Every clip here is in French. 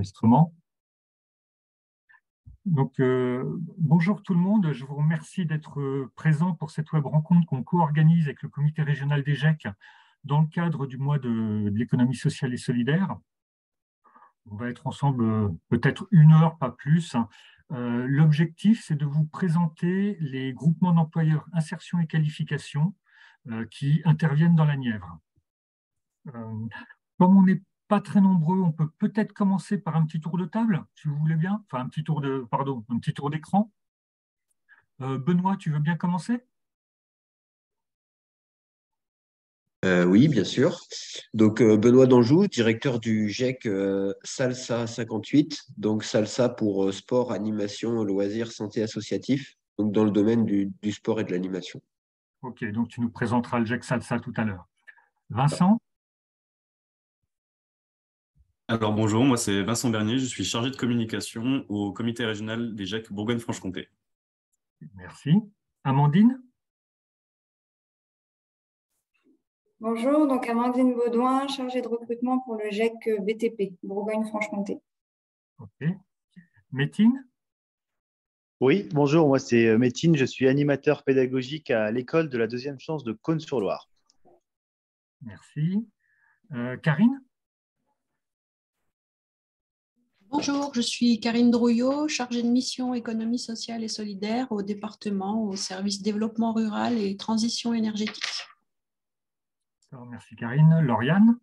enregistrement. Donc, bonjour tout le monde, je vous remercie d'être présent pour cette web rencontre qu'on co-organise avec le comité régional des GEC dans le cadre du mois de l'économie sociale et solidaire. On va être ensemble peut-être 1 heure, pas plus. L'objectif, c'est de vous présenter les groupements d'employeurs insertion et qualification qui interviennent dans la Nièvre. Comme on n'est pas très nombreux, on peut peut-être commencer par un petit tour de table, si vous voulez bien. Enfin, un petit tour d'écran. Benoît, tu veux bien commencer? Oui, bien sûr. Donc, Benoît Danjou, directeur du GEC Salsa 58, donc Salsa pour sport, animation, loisirs, santé associatif, donc dans le domaine du sport et de l'animation. Ok, donc tu nous présenteras le GEC Salsa tout à l'heure. Vincent? Alors bonjour, moi c'est Vincent Bernier, je suis chargé de communication au comité régional des GEC Bourgogne-Franche-Comté. Merci. Amandine? Bonjour, donc Amandine Baudouin, chargée de recrutement pour le GEC BTP, Bourgogne-Franche-Comté. Ok. Métine? Oui, bonjour, moi c'est Métine, je suis animateur pédagogique à l'école de la deuxième chance de Cosne-sur-Loire. Merci. Karine? Bonjour, je suis Karine Drouillot, chargée de mission économie sociale et solidaire au département, au service développement rural et transition énergétique. Merci Karine. Lauriane?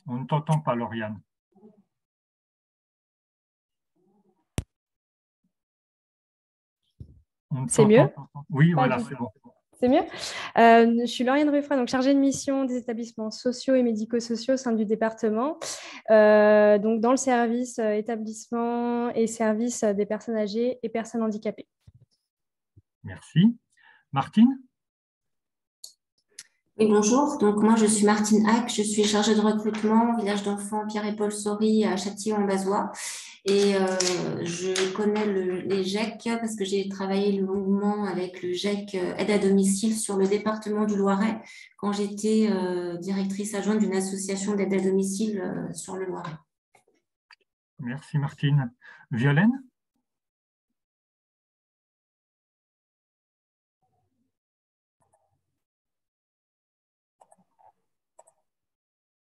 On ne t'entend pas, Lauriane. C'est mieux? Oui, voilà, c'est bon. C'est mieux. Je suis Lauriane Ruffray, donc chargée de mission des établissements sociaux et médico-sociaux au sein du département, donc dans le service établissement et service des personnes âgées et personnes handicapées. Merci. Martine? Oui, bonjour. Donc, moi, je suis Martine Hack. Je suis chargée de recrutement au village d'enfants Pierre et Paul Saury à Châtillon-en-Bazois. Et je connais les GEC parce que j'ai travaillé longuement avec le GEC aide à domicile sur le département du Loiret quand j'étais directrice adjointe d'une association d'aide à domicile sur le Loiret. Merci Martine. Violaine?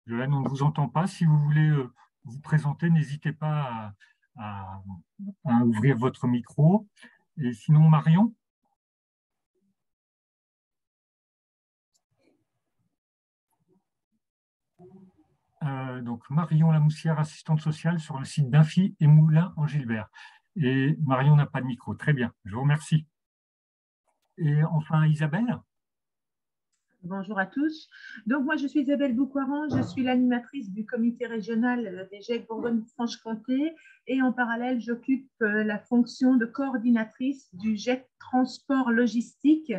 Violaine, on ne vous entend pas. Si vous voulez vous présenter, n'hésitez pas à ouvrir votre micro. Et sinon, Marion? Donc Marion Lamoussière, assistante sociale sur le site d'Infi et Moulin en Gilbert. Et Marion n'a pas de micro. Très bien, je vous remercie. Et enfin, Isabelle? Bonjour à tous. Donc, moi, je suis Isabelle Boucoiran, je suis l'animatrice du comité régional des GEC Bourgogne-Franche-Comté et en parallèle, j'occupe la fonction de coordinatrice du GEC Transport Logistique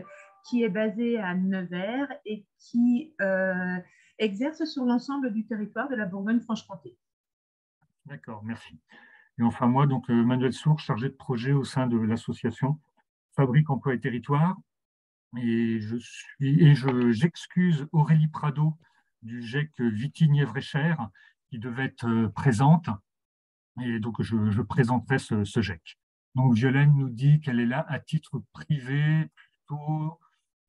qui est basé à Nevers et qui exerce sur l'ensemble du territoire de la Bourgogne-Franche-Comté. D'accord, merci. Et enfin, moi, donc Manuel Sourd, chargé de projet au sein de l'association Fabrique Emploi et Territoire. Et j'excuse Aurélie Prado du GEC Vitigny-Évréchère qui devait être présente. Et donc, je présenterai ce GEC. Donc, Violaine nous dit qu'elle est là à titre privé, plutôt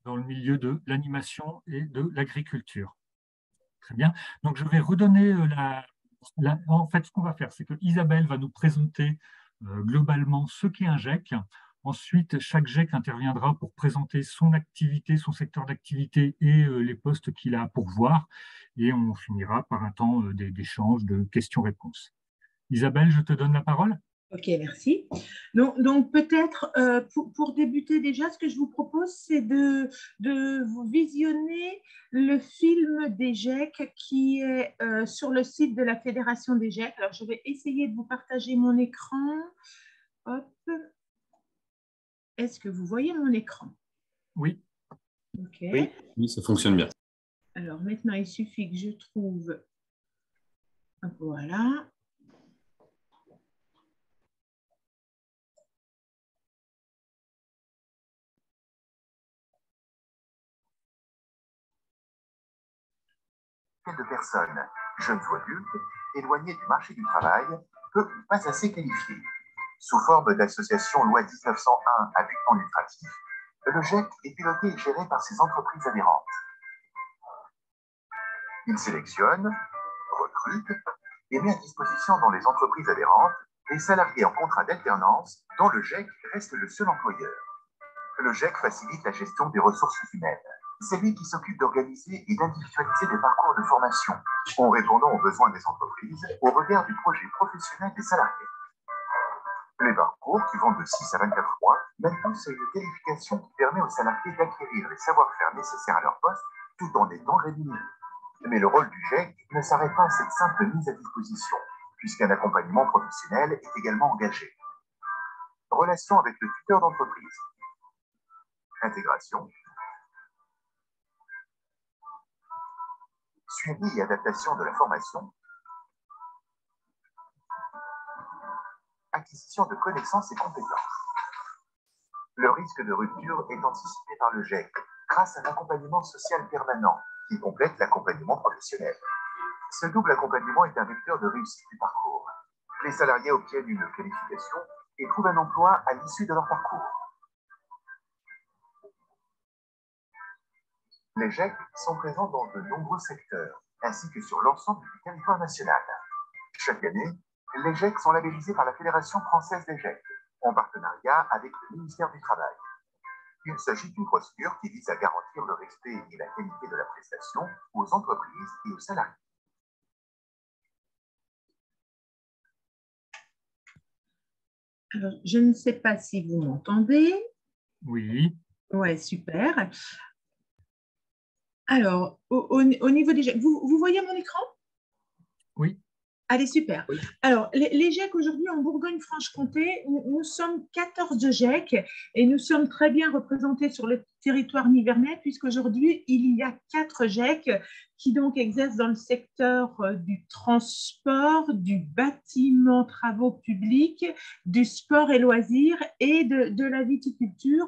dans le milieu de l'animation et de l'agriculture. Très bien. Donc, je vais redonner en fait, ce qu'on va faire, c'est que Isabelle va nous présenter globalement ce qu'est un GEC. Ensuite, chaque GEC interviendra pour présenter son activité, son secteur d'activité et les postes qu'il a à pourvoir. Et on finira par un temps d'échange, de questions-réponses. Isabelle, je te donne la parole. Ok, merci. Donc peut-être pour débuter déjà, ce que je vous propose, c'est de vous visionner le film des GEC qui est sur le site de la Fédération des GEC. Alors, je vais essayer de vous partager mon écran. Hop. Est-ce que vous voyez mon écran? Oui. Ok. Oui, ça fonctionne bien. Alors maintenant, il suffit que je trouve. Voilà. de personnes, jeunes ou adultes, éloignées du marché du travail, peu ou pas assez qualifiées. Sous forme d'association loi 1901 à but non lucratif, le GEC est piloté et géré par ses entreprises adhérentes. Il sélectionne, recrute et met à disposition dans les entreprises adhérentes des salariés en contrat d'alternance dont le GEC reste le seul employeur. Le GEC facilite la gestion des ressources humaines. C'est lui qui s'occupe d'organiser et d'individualiser des parcours de formation en répondant aux besoins des entreprises au regard du projet professionnel des salariés. Les parcours, qui vont de 6 à 24 mois, mènent tous à une qualification qui permet aux salariés d'acquérir les savoir-faire nécessaires à leur poste tout en étant rémunérés. Mais le rôle du GEC ne s'arrête pas à cette simple mise à disposition, puisqu'un accompagnement professionnel est également engagé. Relation avec le tuteur d'entreprise. Intégration. Suivi et adaptation de la formation. Acquisition de connaissances et compétences. Le risque de rupture est anticipé par le GEC grâce à un accompagnement social permanent qui complète l'accompagnement professionnel. Ce double accompagnement est un vecteur de réussite du parcours. Les salariés obtiennent une qualification et trouvent un emploi à l'issue de leur parcours. Les GEC sont présents dans de nombreux secteurs, ainsi que sur l'ensemble du territoire national. Chaque année, les GEC sont labellisés par la Fédération française des GEC, en partenariat avec le ministère du Travail. Il s'agit d'une procédure qui vise à garantir le respect et la qualité de la prestation aux entreprises et aux salariés. Alors, je ne sais pas si vous m'entendez. Oui. Ouais, super. Alors, au niveau des GEC, vous voyez mon écran? Oui. Allez, super. Oui. Alors, les GEC aujourd'hui en Bourgogne-Franche-Comté, nous sommes 14 GEC et nous sommes très bien représentés sur le territoire nivernais puisqu'aujourd'hui, il y a 4 GEC qui donc exercent dans le secteur du transport, du bâtiment, travaux publics, du sport et loisirs et de la viticulture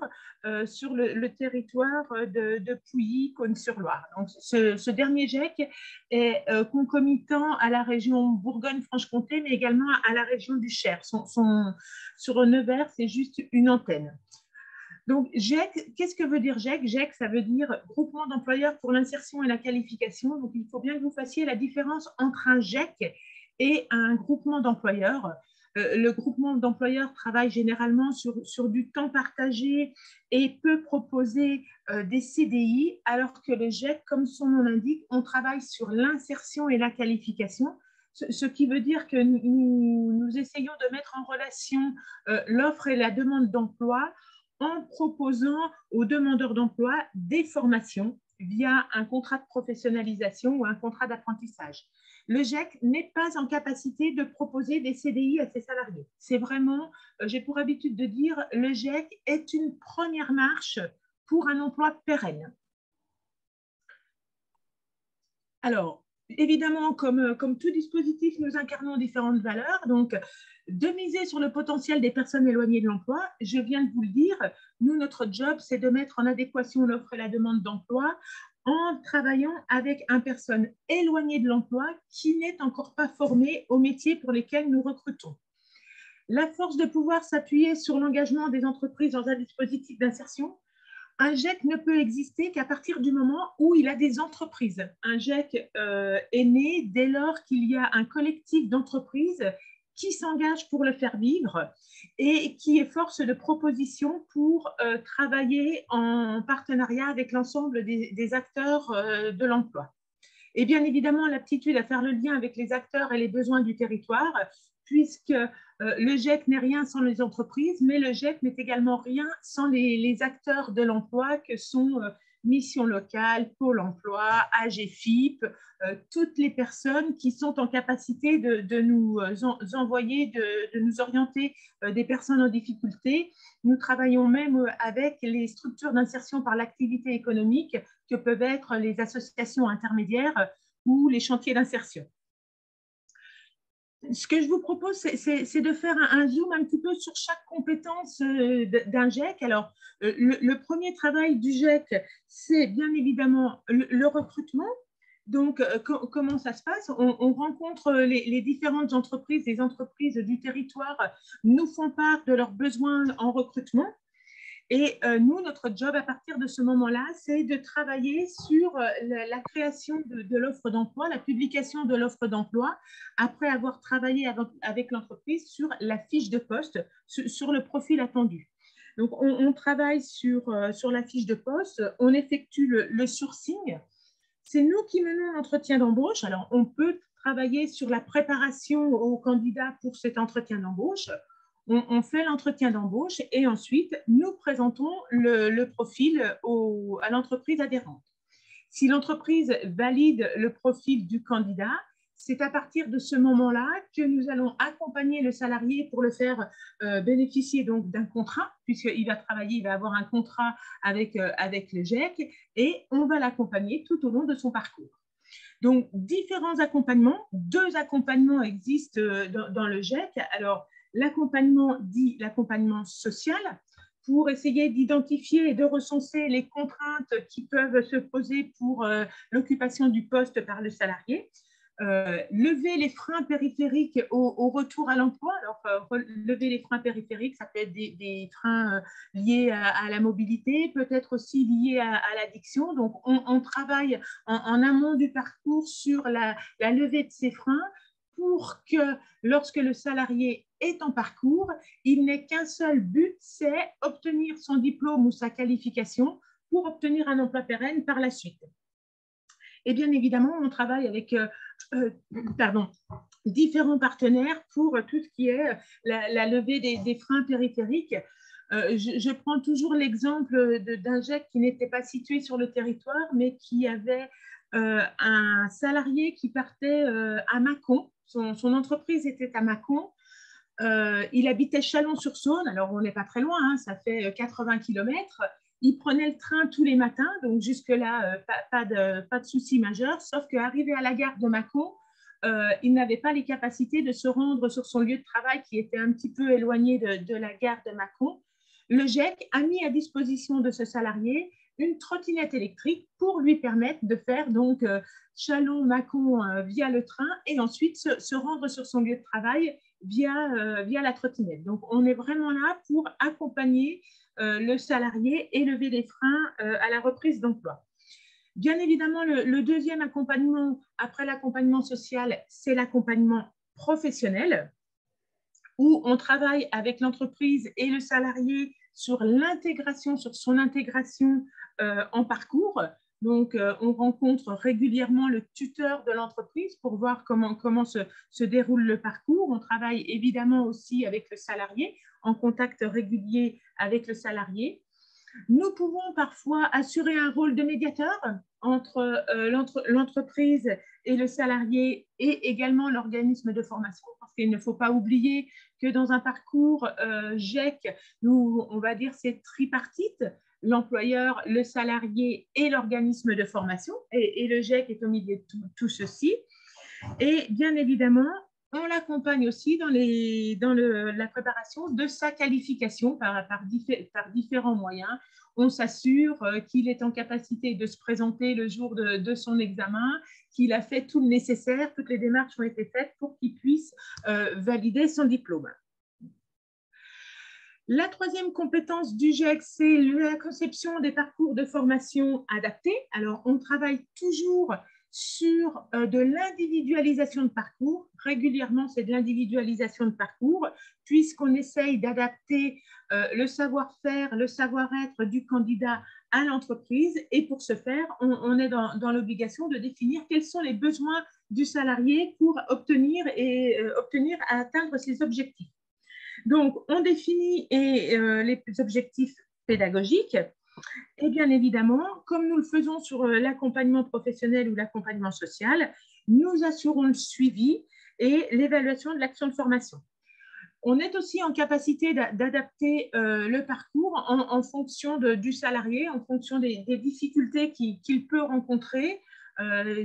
sur le territoire de Pouilly, Cosne-sur-Loire. Donc, ce dernier GEC est concomitant à la région Bourgogne-Franche-Comté, mais également à la région du Cher. Sur Nevers, c'est juste une antenne. Donc, GEC, qu'est-ce que veut dire GEC? GEC, ça veut dire Groupement d'employeurs pour l'insertion et la qualification. Donc, il faut bien que vous fassiez la différence entre un GEC et un groupement d'employeurs. Le groupement d'employeurs travaille généralement sur du temps partagé et peut proposer des CDI, alors que le GEC, comme son nom l'indique, on travaille sur l'insertion et la qualification. Ce qui veut dire que nous essayons de mettre en relation l'offre et la demande d'emploi en proposant aux demandeurs d'emploi des formations via un contrat de professionnalisation ou un contrat d'apprentissage. Le GEC n'est pas en capacité de proposer des CDI à ses salariés. C'est vraiment, j'ai pour habitude de dire, le GEC est une première marche pour un emploi pérenne. Alors, évidemment, comme tout dispositif, nous incarnons différentes valeurs. Donc, de miser sur le potentiel des personnes éloignées de l'emploi, je viens de vous le dire, nous, notre job, c'est de mettre en adéquation l'offre et la demande d'emploi en travaillant avec une personne éloignée de l'emploi qui n'est encore pas formée aux métiers pour lesquels nous recrutons. La force de pouvoir s'appuyer sur l'engagement des entreprises dans un dispositif d'insertion. Un GEC ne peut exister qu'à partir du moment où il a des entreprises. Un GEC est né dès lors qu'il y a un collectif d'entreprises qui s'engage pour le faire vivre et qui est force de proposition pour travailler en partenariat avec l'ensemble des acteurs de l'emploi. Et bien évidemment, l'aptitude à faire le lien avec les acteurs et les besoins du territoire, puisque le GEC n'est rien sans les entreprises, mais le GEC n'est également rien sans les acteurs de l'emploi que sont Mission Locale, Pôle Emploi, AGFIP, toutes les personnes qui sont en capacité de nous envoyer, de nous orienter des personnes en difficulté. Nous travaillons même avec les structures d'insertion par l'activité économique que peuvent être les associations intermédiaires ou les chantiers d'insertion. Ce que je vous propose, c'est de faire un zoom un petit peu sur chaque compétence d'un GEC. Alors, le premier travail du GEC, c'est bien évidemment le recrutement. Donc, comment ça se passe? On rencontre les différentes entreprises. Les entreprises du territoire nous font part de leurs besoins en recrutement. Et nous, notre job à partir de ce moment-là, c'est de travailler sur la création de l'offre d'emploi, la publication de l'offre d'emploi, après avoir travaillé avec l'entreprise sur la fiche de poste, sur le profil attendu. Donc, on travaille sur la fiche de poste, on effectue le sourcing. C'est nous qui menons l'entretien d'embauche. Alors, on peut travailler sur la préparation aux candidats pour cet entretien d'embauche. On fait l'entretien d'embauche et ensuite, nous présentons le profil à l'entreprise adhérente. Si l'entreprise valide le profil du candidat, c'est à partir de ce moment-là que nous allons accompagner le salarié pour le faire bénéficier donc d'un contrat, puisqu'il va travailler, il va avoir un contrat avec le GEC, et on va l'accompagner tout au long de son parcours. Donc, différents accompagnements, 2 accompagnements existent dans le GEC. Alors, l'accompagnement dit l'accompagnement social, pour essayer d'identifier et de recenser les contraintes qui peuvent se poser pour l'occupation du poste par le salarié. Lever les freins périphériques au retour à l'emploi. Alors, lever les freins périphériques, ça peut être des freins liés à la mobilité, peut-être aussi liés à l'addiction. Donc, on travaille en amont du parcours sur la levée de ces freins pour que lorsque le salarié est en parcours, il n'ait qu'un seul but, c'est obtenir son diplôme ou sa qualification pour obtenir un emploi pérenne par la suite. Et bien évidemment, on travaille avec différents partenaires pour tout ce qui est la levée des freins périphériques. Je prends toujours l'exemple d'un GEC qui n'était pas situé sur le territoire, mais qui avait un salarié qui partait à Mâcon. Son entreprise était à Mâcon. Il habitait Chalon-sur-Saône, alors on n'est pas très loin, hein, ça fait 80 km. Il prenait le train tous les matins, donc jusque-là, pas de souci majeur, sauf qu'arrivé à la gare de Mâcon, il n'avait pas les capacités de se rendre sur son lieu de travail qui était un petit peu éloigné de la gare de Mâcon. Le GEC a mis à disposition de ce salarié une trottinette électrique pour lui permettre de faire donc Chalon-Mâcon via le train et ensuite se rendre sur son lieu de travail via la trottinette. Donc, on est vraiment là pour accompagner le salarié et lever les freins à la reprise d'emploi. Bien évidemment, le deuxième accompagnement, après l'accompagnement social, c'est l'accompagnement professionnel, où on travaille avec l'entreprise et le salarié sur l'intégration, sur son intégration en parcours. Donc, on rencontre régulièrement le tuteur de l'entreprise pour voir comment se déroule le parcours. On travaille évidemment aussi avec le salarié, en contact régulier avec le salarié. Nous pouvons parfois assurer un rôle de médiateur entre l'entreprise et le salarié et également l'organisme de formation, parce qu'il ne faut pas oublier que dans un parcours GEC, on va dire c'est tripartite, l'employeur, le salarié et l'organisme de formation, et le GEC est au milieu de tout ceci. Et bien évidemment, on l'accompagne aussi dans la préparation de sa qualification par différents moyens. On s'assure qu'il est en capacité de se présenter le jour de son examen, qu'il a fait tout le nécessaire, toutes les démarches ont été faites pour qu'il puisse valider son diplôme. La troisième compétence du GEC, c'est la conception des parcours de formation adaptés. Alors, on travaille toujours sur de l'individualisation de parcours. Régulièrement, c'est de l'individualisation de parcours, puisqu'on essaye d'adapter le savoir-faire, le savoir-être du candidat à l'entreprise. Et pour ce faire, on est dans l'obligation de définir quels sont les besoins du salarié pour obtenir à atteindre ses objectifs. Donc, on définit les objectifs pédagogiques. Et bien évidemment, comme nous le faisons sur l'accompagnement professionnel ou l'accompagnement social, nous assurons le suivi et l'évaluation de l'action de formation. On est aussi en capacité d'adapter le parcours en fonction du salarié, en fonction des difficultés qu'il peut rencontrer.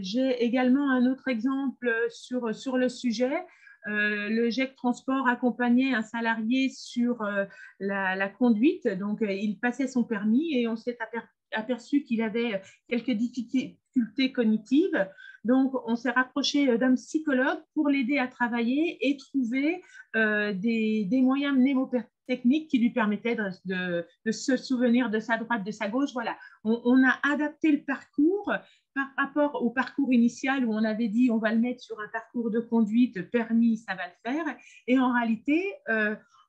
J'ai également un autre exemple sur le sujet. Le GEC Transport accompagnait un salarié sur la conduite. Donc, il passait son permis et on s'est aperçu qu'il avait quelques difficultés cognitives. Donc, on s'est rapproché d'un psychologue pour l'aider à travailler et trouver des moyens mnémotechniques qui lui permettaient de se souvenir de sa droite, de sa gauche. Voilà, on a adapté le parcours par rapport au parcours initial où on avait dit on va le mettre sur un parcours de conduite, permis, ça va le faire. Et en réalité,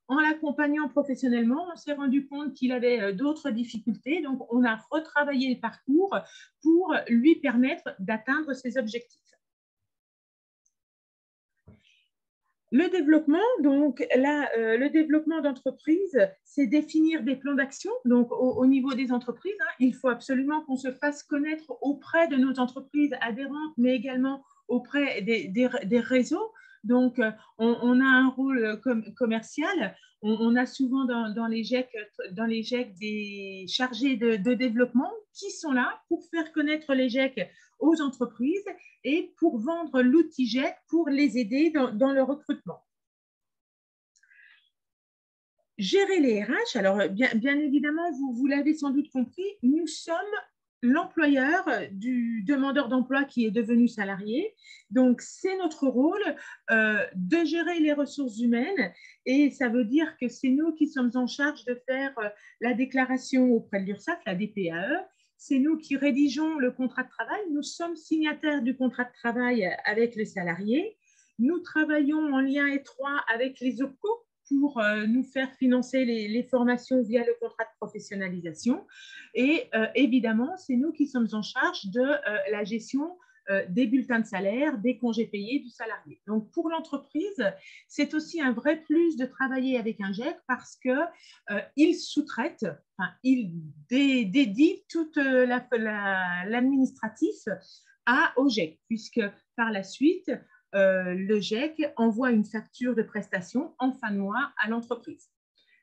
en l'accompagnant professionnellement, on s'est rendu compte qu'il avait d'autres difficultés. Donc, on a retravaillé le parcours pour lui permettre d'atteindre ses objectifs. Le développement, donc là, le développement d'entreprise, c'est définir des plans d'action. Donc, au niveau des entreprises, il faut absolument qu'on se fasse connaître auprès de nos entreprises adhérentes, mais également auprès des réseaux. Donc, on a un rôle commercial. On a souvent dans les GEC des chargés de développement qui sont là pour faire connaître les GEC aux entreprises et pour vendre l'outil GEC pour les aider dans le recrutement. Gérer les RH, alors bien évidemment, vous l'avez sans doute compris, nous sommes l'employeur du demandeur d'emploi qui est devenu salarié. Donc, c'est notre rôle de gérer les ressources humaines et ça veut dire que c'est nous qui sommes en charge de faire la déclaration auprès de l'URSSAF, la DPAE. C'est nous qui rédigeons le contrat de travail. Nous sommes signataires du contrat de travail avec les salariés. Nous travaillons en lien étroit avec les OPCO pour nous faire financer les formations via le contrat de professionnalisation. Et évidemment, c'est nous qui sommes en charge de la gestion des bulletins de salaire, des congés payés du salarié. Donc, pour l'entreprise, c'est aussi un vrai plus de travailler avec un GEC parce qu'il sous-traite, il dédie tout l'administratif au GEC, puisque par la suite, le GEC envoie une facture de prestation en fin de mois à l'entreprise.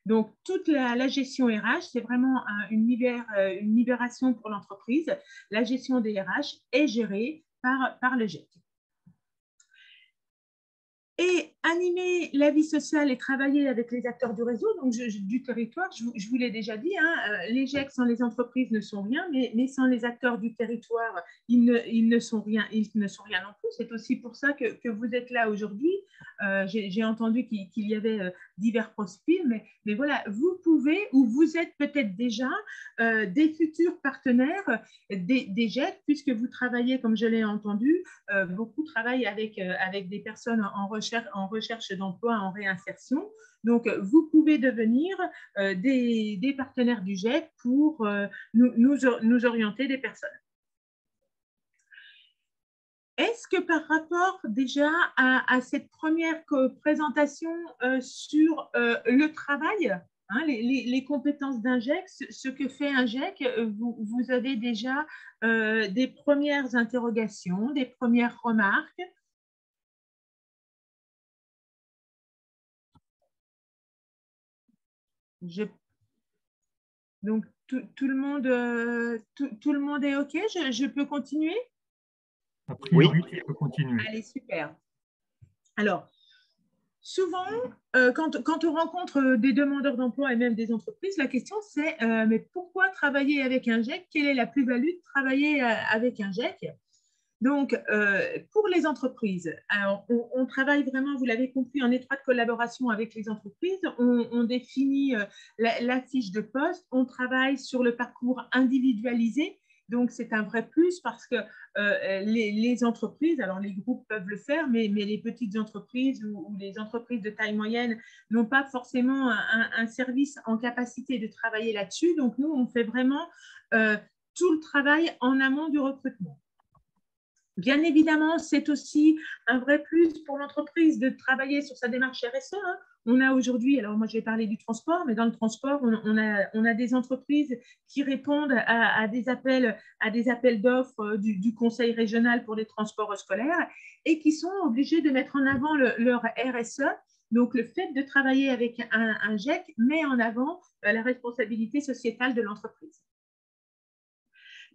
Donc, toute la gestion RH, c'est vraiment une libération pour l'entreprise. La gestion des RH est gérée par le GEC. Et animer la vie sociale et travailler avec les acteurs du réseau, donc du territoire, je vous l'ai déjà dit, les GEC sans les entreprises ne sont rien, mais sans les acteurs du territoire, ils ne sont rien non plus. C'est aussi pour ça que vous êtes là aujourd'hui. J'ai entendu qu'il y avait divers profils, mais voilà, vous pouvez ou vous êtes peut-être déjà des futurs partenaires des GEC, puisque vous travaillez, comme je l'ai entendu, beaucoup travaillent avec des personnes en recherche d'emploi, en réinsertion. Donc, vous pouvez devenir des partenaires du GEC pour nous orienter des personnes. Est-ce que par rapport déjà à cette première présentation sur le travail, les compétences d'un GEC, ce que fait un GEC, vous avez déjà des premières interrogations, des premières remarques? Donc, tout le monde est OK? Je peux continuer? A priori, oui, tu peux continuer. Allez, super. Alors, souvent, quand on rencontre des demandeurs d'emploi et même des entreprises, la question c'est mais pourquoi travailler avec un GEC? Quelle est la plus-value de travailler avec un GEC? Donc, pour les entreprises, alors, on travaille vraiment, vous l'avez compris, en étroite collaboration avec les entreprises. On définit la fiche de poste, on travaille sur le parcours individualisé. Donc, c'est un vrai plus parce que les entreprises, alors les groupes peuvent le faire, mais les petites entreprises ou les entreprises de taille moyenne n'ont pas forcément un service en capacité de travailler là-dessus. Donc, nous, on fait vraiment tout le travail en amont du recrutement. Bien évidemment, c'est aussi un vrai plus pour l'entreprise de travailler sur sa démarche RSE. On a aujourd'hui, alors moi je vais parler du transport, mais dans le transport, on a des entreprises qui répondent à des appels d'offres du Conseil régional pour les transports scolaires et qui sont obligés de mettre en avant leur RSE. Donc, le fait de travailler avec un GEC met en avant la responsabilité sociétale de l'entreprise.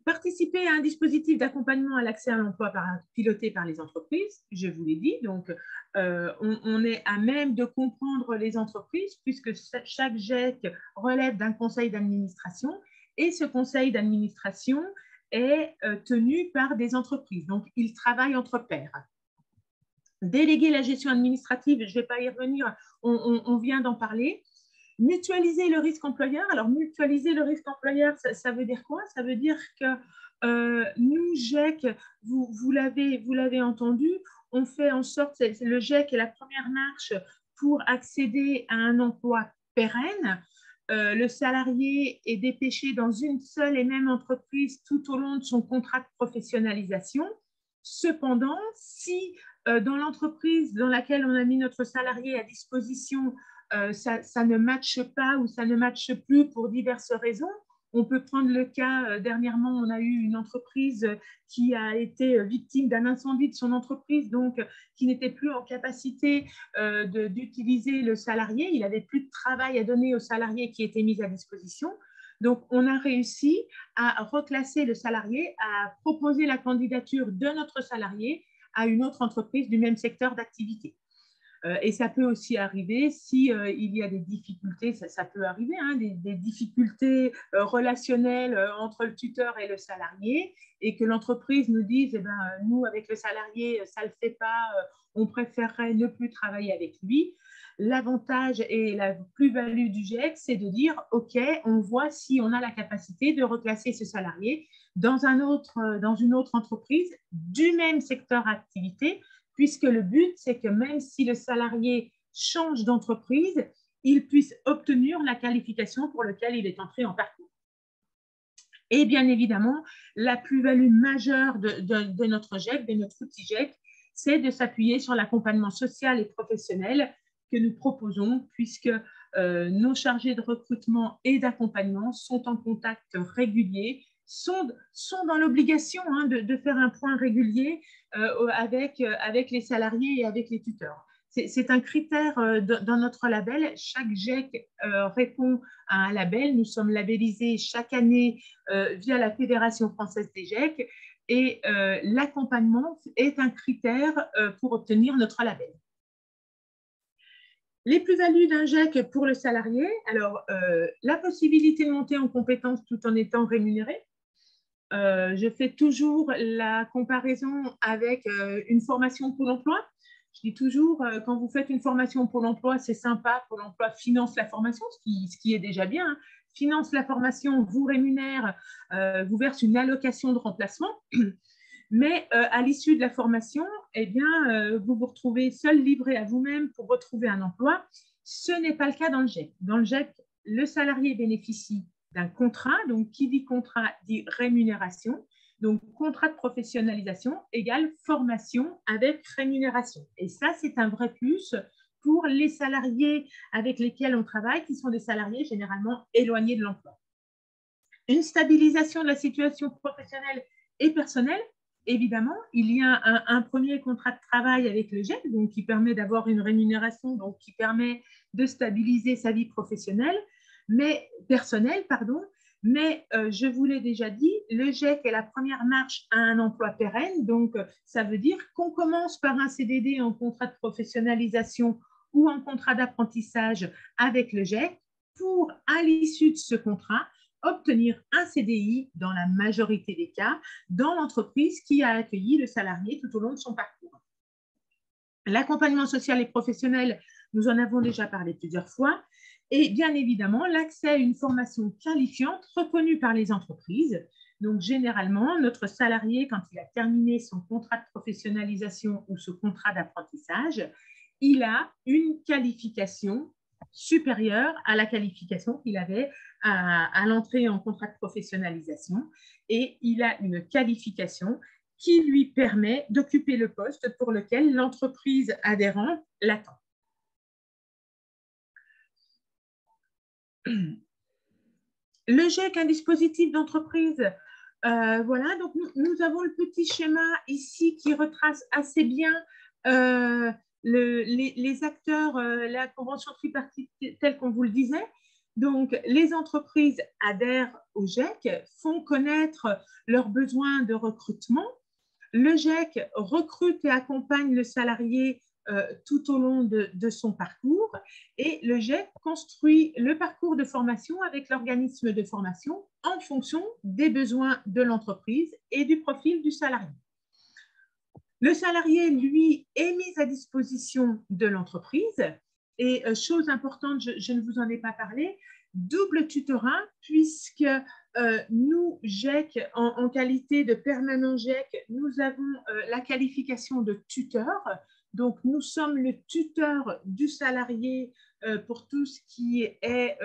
Participer à un dispositif d'accompagnement à l'accès à l'emploi piloté par les entreprises, je vous l'ai dit, donc on est à même de comprendre les entreprises puisque chaque GEC relève d'un conseil d'administration et ce conseil d'administration est tenu par des entreprises. Donc, ils travaillent entre pairs. Déléguer la gestion administrative, je ne vais pas y revenir, on vient d'en parler. Mutualiser le risque employeur. Alors, mutualiser le risque employeur, ça veut dire quoi? Ça veut dire que nous, GEC, vous l'avez entendu, on fait en sorte, le GEC est la première marche pour accéder à un emploi pérenne. Le salarié est dépêché dans une seule et même entreprise tout au long de son contrat de professionnalisation. Cependant, si dans l'entreprise dans laquelle on a mis notre salarié à disposition, ça ne matche pas ou ça ne matche plus pour diverses raisons, on peut prendre le cas, dernièrement, on a eu une entreprise qui a été victime d'un incendie de son entreprise, donc qui n'était plus en capacité d'utiliser le salarié. Il n'avait plus de travail à donner au salarié qui était mis à disposition. Donc, on a réussi à reclasser le salarié, à proposer la candidature de notre salarié à une autre entreprise du même secteur d'activité. Et ça peut aussi arriver si il y a des difficultés, ça peut arriver, hein, des difficultés relationnelles entre le tuteur et le salarié, et que l'entreprise nous dise, eh ben, nous, avec le salarié, ça ne le fait pas, on préférerait ne plus travailler avec lui. L'avantage et la plus-value du GEC, c'est de dire, OK, on voit si on a la capacité de reclasser ce salarié dans une autre entreprise du même secteur d'activité, puisque le but, c'est que même si le salarié change d'entreprise, il puisse obtenir la qualification pour laquelle il est entré en parcours. Et bien évidemment, la plus-value majeure de notre GEC, de notre outil GEC, c'est de s'appuyer sur l'accompagnement social et professionnel que nous proposons, puisque nos chargés de recrutement et d'accompagnement sont en contact régulier, sont dans l'obligation de faire un point régulier avec les salariés et avec les tuteurs. C'est un critère dans notre label. Chaque GEC répond à un label. Nous sommes labellisés chaque année via la Fédération française des GEC, et l'accompagnement est un critère pour obtenir notre label. Les plus-values d'un GEC pour le salarié, alors la possibilité de monter en compétences tout en étant rémunéré. Je fais toujours la comparaison avec une formation Pôle emploi. Je dis toujours, quand vous faites une formation Pôle emploi, c'est sympa, Pôle emploi finance la formation, ce qui est déjà bien, hein. Finance la formation, vous rémunère, vous verse une allocation de remplacement. Mais à l'issue de la formation, eh bien, vous vous retrouvez seul, livré à vous-même pour retrouver un emploi. Ce n'est pas le cas dans le GEC. Dans le GEC, le salarié bénéficie d'un contrat. Donc, qui dit contrat dit rémunération. Donc, contrat de professionnalisation égale formation avec rémunération. Et ça, c'est un vrai plus pour les salariés avec lesquels on travaille, qui sont des salariés généralement éloignés de l'emploi. Une stabilisation de la situation professionnelle et personnelle. Évidemment, il y a un premier contrat de travail avec le GEC, donc qui permet d'avoir une rémunération, donc qui permet de stabiliser sa vie professionnelle, personnelle, mais je vous l'ai déjà dit, le GEC est la première marche à un emploi pérenne, donc ça veut dire qu'on commence par un CDD en contrat de professionnalisation ou en contrat d'apprentissage avec le GEC pour, à l'issue de ce contrat, obtenir un CDI dans la majorité des cas dans l'entreprise qui a accueilli le salarié tout au long de son parcours. L'accompagnement social et professionnel, nous en avons déjà parlé plusieurs fois, et bien évidemment l'accès à une formation qualifiante reconnue par les entreprises. Donc généralement, notre salarié, quand il a terminé son contrat de professionnalisation ou ce contrat d'apprentissage, il a une qualification supérieure à la qualification qu'il avait à l'entrée en contrat de professionnalisation, et il a une qualification qui lui permet d'occuper le poste pour lequel l'entreprise adhérente l'attend. Le GEC, un dispositif d'entreprise. Voilà, donc nous avons le petit schéma ici qui retrace assez bien les acteurs, la convention tripartite telle qu'on vous le disait. Donc, les entreprises adhèrent au GEC, font connaître leurs besoins de recrutement. Le GEC recrute et accompagne le salarié tout au long de son parcours. Et le GEC construit le parcours de formation avec l'organisme de formation en fonction des besoins de l'entreprise et du profil du salarié. Le salarié, lui, est mis à disposition de l'entreprise. Et chose importante, je ne vous en ai pas parlé, double tutorat, puisque nous, GEC, en qualité de permanent GEC, nous avons la qualification de tuteur. Donc, nous sommes le tuteur du salarié pour tout ce qui est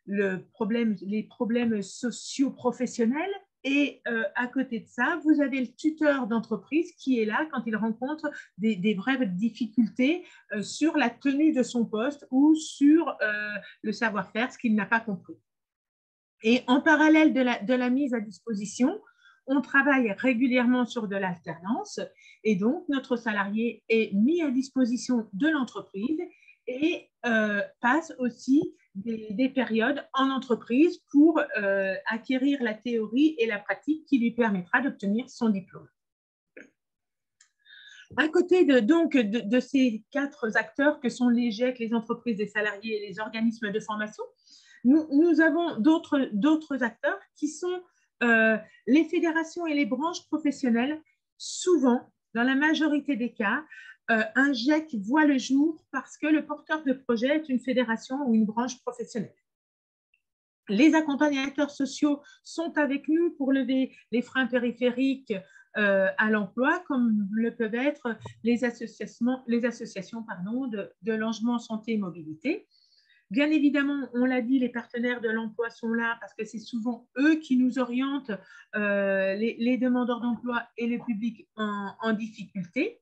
les problèmes socio-professionnels. Et à côté de ça, vous avez le tuteur d'entreprise qui est là quand il rencontre des vraies difficultés sur la tenue de son poste ou sur le savoir-faire, ce qu'il n'a pas compris. Et en parallèle de la mise à disposition, on travaille régulièrement sur de l'alternance et donc notre salarié est mis à disposition de l'entreprise et passe aussi des périodes en entreprise pour acquérir la théorie et la pratique qui lui permettra d'obtenir son diplôme. À côté de ces 4 acteurs que sont les GEC, les entreprises, les salariés et les organismes de formation, nous avons d'autres acteurs qui sont les fédérations et les branches professionnelles. Souvent, dans la majorité des cas, un GEC voit le jour parce que le porteur de projet est une fédération ou une branche professionnelle. Les accompagnateurs sociaux sont avec nous pour lever les freins périphériques à l'emploi, comme le peuvent être les associations de logement, santé et mobilité. Bien évidemment, on l'a dit, les partenaires de l'emploi sont là parce que c'est souvent eux qui nous orientent, les demandeurs d'emploi et le public en difficulté.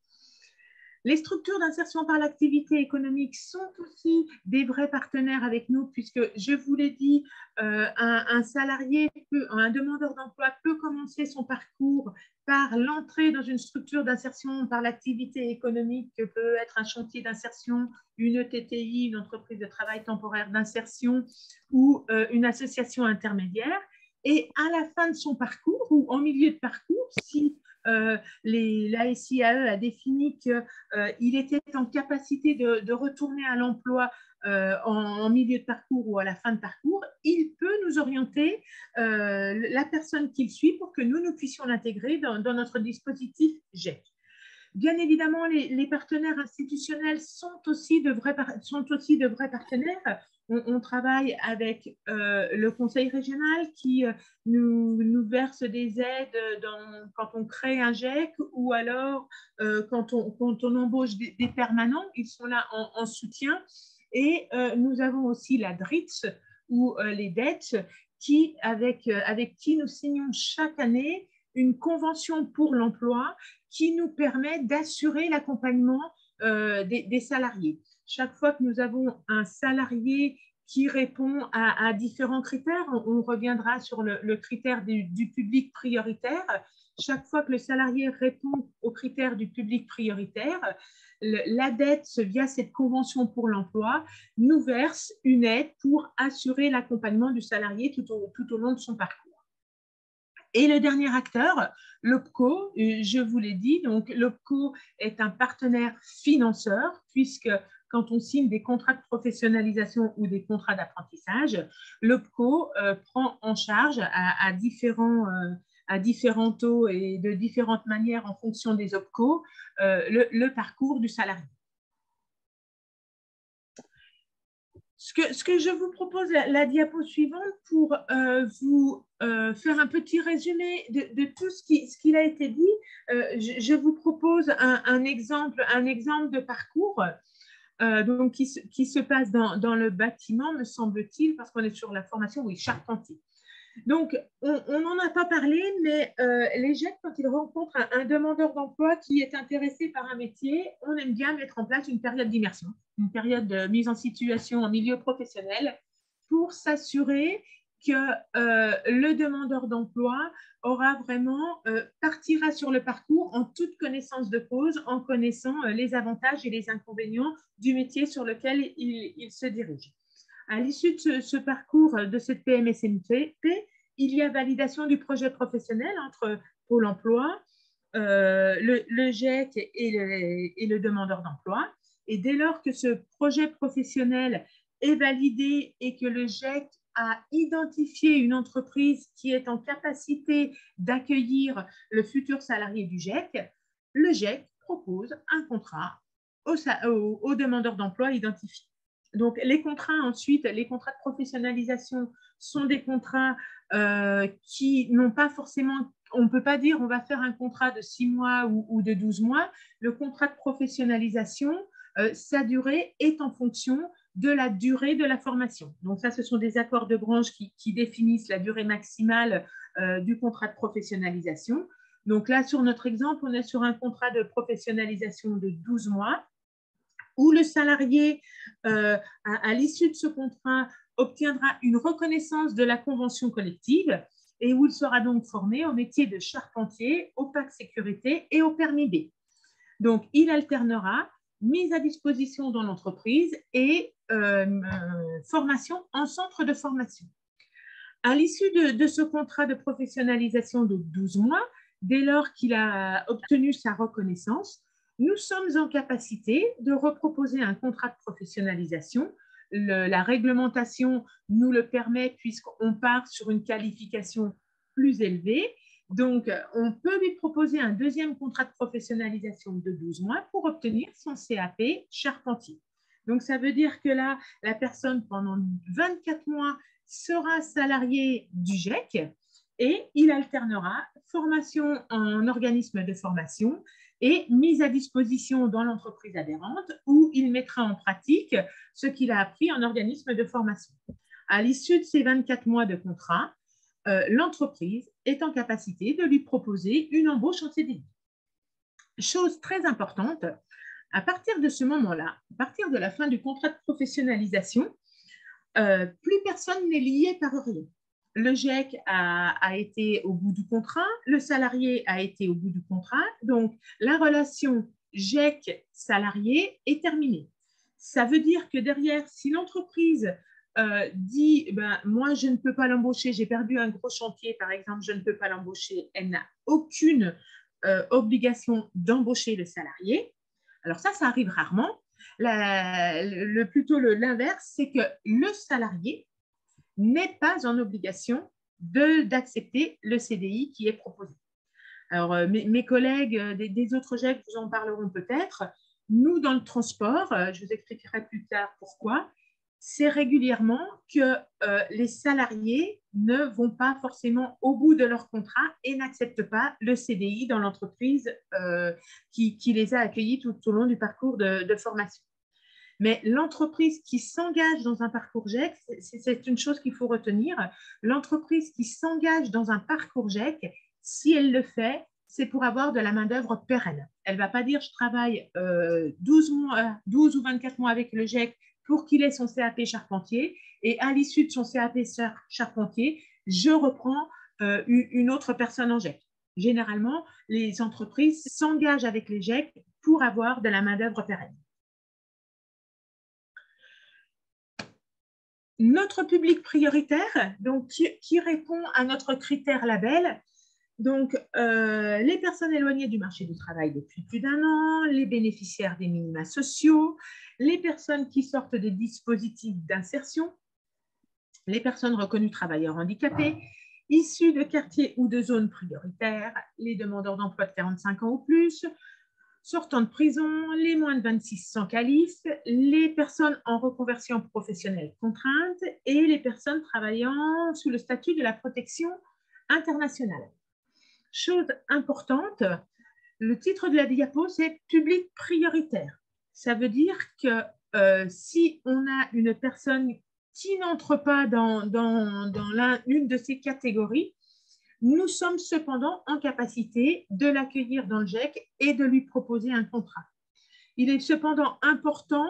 Les structures d'insertion par l'activité économique sont aussi des vrais partenaires avec nous puisque, je vous l'ai dit, un salarié, un demandeur d'emploi peut commencer son parcours par l'entrée dans une structure d'insertion par l'activité économique que peut être un chantier d'insertion, une ETTI, une entreprise de travail temporaire d'insertion ou une association intermédiaire. Et à la fin de son parcours ou en milieu de parcours, si la SIAE a défini qu'il était en capacité de retourner à l'emploi en milieu de parcours ou à la fin de parcours, il peut nous orienter la personne qu'il suit pour que nous puissions l'intégrer dans notre dispositif GEC. Bien évidemment, les partenaires institutionnels sont aussi de vrais partenaires. On travaille avec le conseil régional qui nous verse des aides quand on crée un GEC ou alors quand on embauche des permanents, ils sont là en soutien. Et nous avons aussi la DRITS ou les dettes avec qui nous signons chaque année une convention pour l'emploi qui nous permet d'assurer l'accompagnement des salariés. Chaque fois que nous avons un salarié qui répond à différents critères, on reviendra sur le critère du public prioritaire. Chaque fois que le salarié répond aux critères du public prioritaire, l'ADET, via cette convention pour l'emploi, nous verse une aide pour assurer l'accompagnement du salarié tout au long de son parcours. Et le dernier acteur, l'OPCO, je vous l'ai dit, donc l'OPCO est un partenaire financeur puisque quand on signe des contrats de professionnalisation ou des contrats d'apprentissage, l'OPCO prend en charge à différents taux et de différentes manières en fonction des OPCO le parcours du salarié. Ce que je vous propose, la diapo suivante, pour vous faire un petit résumé de tout ce qui a été dit, je vous propose un exemple de parcours donc qui se passe dans le bâtiment, me semble-t-il, parce qu'on est sur la formation, oui, charpentier. Donc, on n'en a pas parlé, mais les GEC, quand ils rencontrent un demandeur d'emploi qui est intéressé par un métier, on aime bien mettre en place une période d'immersion, une période de mise en situation en milieu professionnel pour s'assurer que le demandeur d'emploi partira sur le parcours en toute connaissance de cause, en connaissant les avantages et les inconvénients du métier sur lequel il se dirige. À l'issue de ce parcours de cette PMSMP, il y a validation du projet professionnel entre Pôle emploi, le GIEC et le demandeur d'emploi. Et dès lors que ce projet professionnel est validé et que le GIEC a identifié une entreprise qui est en capacité d'accueillir le futur salarié du GIEC, le GIEC propose un contrat au demandeur d'emploi identifié. Donc, les contrats ensuite, les contrats de professionnalisation sont des contrats qui n'ont pas forcément, on ne peut pas dire on va faire un contrat de 6 mois ou de 12 mois. Le contrat de professionnalisation, sa durée est en fonction de la durée de la formation. Donc ça, ce sont des accords de branche qui définissent la durée maximale du contrat de professionnalisation. Donc là, sur notre exemple, on est sur un contrat de professionnalisation de 12 mois où le salarié, à l'issue de ce contrat, obtiendra une reconnaissance de la convention collective et où il sera donc formé au métier de charpentier, au pack sécurité et au permis B. Donc, il alternera mise à disposition dans l'entreprise et formation en centre de formation. À l'issue de ce contrat de professionnalisation de 12 mois, dès lors qu'il a obtenu sa reconnaissance, nous sommes en capacité de reproposer un contrat de professionnalisation. La réglementation nous le permet puisqu'on part sur une qualification plus élevée. Donc, on peut lui proposer un deuxième contrat de professionnalisation de 12 mois pour obtenir son CAP charpentier. Donc, ça veut dire que là, la personne, pendant 24 mois, sera salarié du GIEC et il alternera formation en organisme de formation et mise à disposition dans l'entreprise adhérente où il mettra en pratique ce qu'il a appris en organisme de formation. À l'issue de ces 24 mois de contrat, l'entreprise est en capacité de lui proposer une embauche en CDI. Chose très importante, à partir de ce moment-là, à partir de la fin du contrat de professionnalisation, plus personne n'est lié par rien. Le GIEC a été au bout du contrat, le salarié a été au bout du contrat, donc la relation GIEC-salarié est terminée. Ça veut dire que derrière, si l'entreprise dit moi je ne peux pas l'embaucher, j'ai perdu un gros chantier par exemple, je ne peux pas l'embaucher, elle n'a aucune obligation d'embaucher le salarié. Alors ça arrive rarement. Plutôt l'inverse, c'est que le salarié n'est pas en obligation d'accepter le CDI qui est proposé. Alors, mes collègues des autres GIEC vous en parleront peut-être. Nous, dans le transport, je vous expliquerai plus tard pourquoi, c'est régulièrement que les salariés ne vont pas forcément au bout de leur contrat et n'acceptent pas le CDI dans l'entreprise qui les a accueillis tout au long du parcours de formation. Mais l'entreprise qui s'engage dans un parcours GIEC, c'est une chose qu'il faut retenir, l'entreprise qui s'engage dans un parcours GIEC, si elle le fait, c'est pour avoir de la main-d'œuvre pérenne. Elle ne va pas dire je travaille 12 ou 24 mois avec le GIEC pour qu'il ait son CAP charpentier et à l'issue de son CAP charpentier, je reprends une autre personne en GIEC. Généralement, les entreprises s'engagent avec les GIEC pour avoir de la main-d'œuvre pérenne. Notre public prioritaire, donc, qui répond à notre critère label, donc les personnes éloignées du marché du travail depuis plus d'1 an, les bénéficiaires des minima sociaux, les personnes qui sortent des dispositifs d'insertion, les personnes reconnues travailleurs handicapés, issus de quartiers ou de zones prioritaires, les demandeurs d'emploi de 45 ans ou plus, sortant de prison, les moins de 26 sans qualif, les personnes en reconversion professionnelle contrainte et les personnes travaillant sous le statut de la protection internationale. Chose importante, le titre de la diapo, c'est « public prioritaire ». Ça veut dire que si on a une personne qui n'entre pas dans une de ces catégories, nous sommes cependant en capacité de l'accueillir dans le GIEC et de lui proposer un contrat. Il est cependant important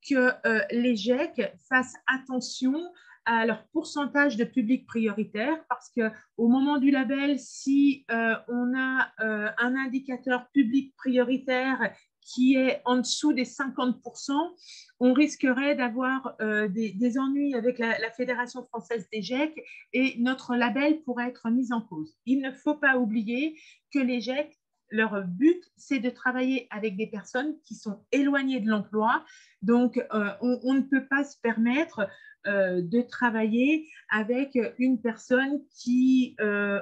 que les GIEC fassent attention à leur pourcentage de public prioritaire parce qu'au moment du label, si on a un indicateur public prioritaire qui est en dessous des 50%, on risquerait d'avoir des ennuis avec la Fédération française des GIEC et notre label pourrait être mis en cause. Il ne faut pas oublier que les GIEC leur but, c'est de travailler avec des personnes qui sont éloignées de l'emploi. Donc, on ne peut pas se permettre de travailler avec une personne qui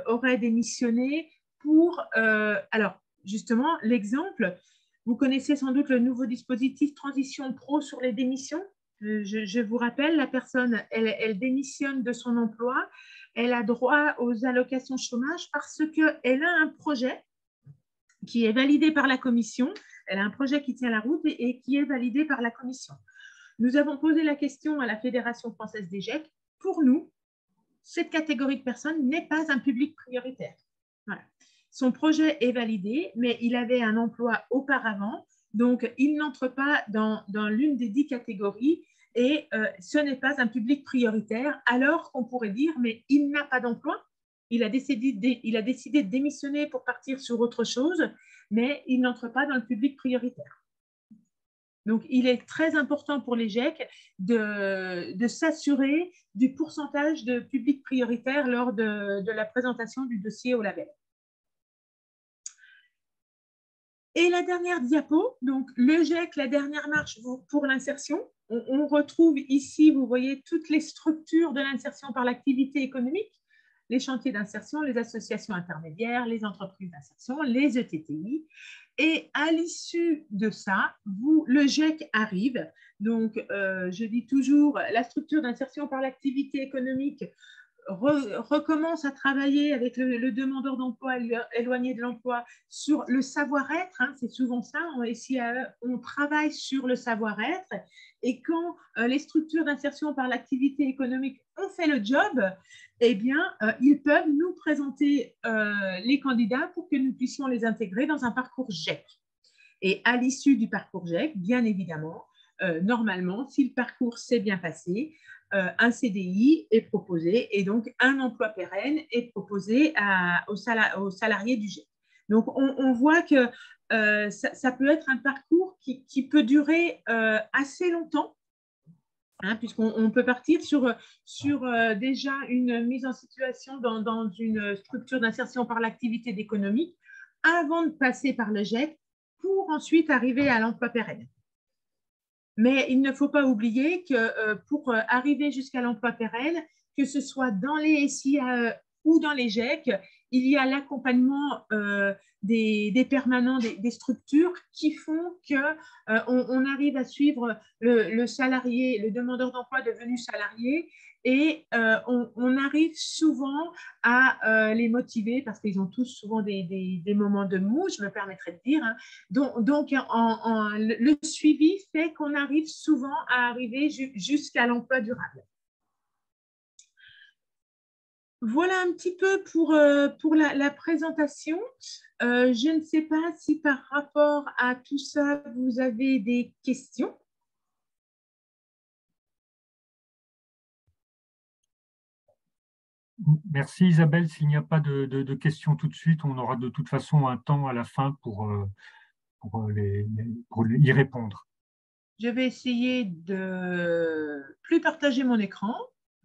aurait démissionné pour… alors, justement, l'exemple, vous connaissez sans doute le nouveau dispositif Transition Pro sur les démissions. Je vous rappelle, la personne, elle démissionne de son emploi, elle a droit aux allocations chômage parce qu'elle a un projet qui est validé par la commission, elle a un projet qui tient la route et qui est validé par la commission. Nous avons posé la question à la Fédération française des GEC. Pour nous, cette catégorie de personnes n'est pas un public prioritaire. Voilà. Son projet est validé, mais il avait un emploi auparavant, donc il n'entre pas dans l'une des 10 catégories et ce n'est pas un public prioritaire, alors qu'on pourrait dire, mais il n'a pas d'emploi, il a décidé de démissionner pour partir sur autre chose, mais il n'entre pas dans le public prioritaire. Donc, il est très important pour les GEC de s'assurer du pourcentage de public prioritaire lors de la présentation du dossier au label. Et la dernière diapo, donc le GEC, la dernière marche pour l'insertion. On retrouve ici, vous voyez, toutes les structures de l'insertion par l'activité économique, les chantiers d'insertion, les associations intermédiaires, les entreprises d'insertion, les ETTI. Et à l'issue de ça, le GEC arrive. Donc, je dis toujours, la structure d'insertion par l'activité économique recommence à travailler avec le demandeur d'emploi éloigné de l'emploi sur le savoir-être, hein, c'est souvent ça, ici on travaille sur le savoir-être, et quand les structures d'insertion par l'activité économique ont fait le job, eh bien, ils peuvent nous présenter les candidats pour que nous puissions les intégrer dans un parcours GEC. Et à l'issue du parcours GEC, bien évidemment, normalement, si le parcours s'est bien passé, un CDI est proposé et donc un emploi pérenne est proposé aux salariés du GEC. Donc, on voit que ça peut être un parcours qui peut durer assez longtemps, hein, puisqu'on peut partir sur déjà une mise en situation dans une structure d'insertion par l'activité économique avant de passer par le GEC pour ensuite arriver à l'emploi pérenne. Mais il ne faut pas oublier que pour arriver jusqu'à l'emploi pérenne, que ce soit dans les SIAE ou dans les GEC, il y a l'accompagnement des permanents, des structures qui font qu'on arrive à suivre le salarié, le demandeur d'emploi devenu salarié, et on arrive souvent à les motiver parce qu'ils ont tous souvent des moments de mou, je me permettrai de dire. Hein. Donc le suivi fait qu'on arrive souvent à arriver jusqu'à l'emploi durable. Voilà un petit peu pour la présentation. Je ne sais pas si par rapport à tout ça, vous avez des questions. Merci Isabelle. S'il n'y a pas de questions tout de suite, on aura de toute façon un temps à la fin pour y répondre. Je vais essayer de plus partager mon écran.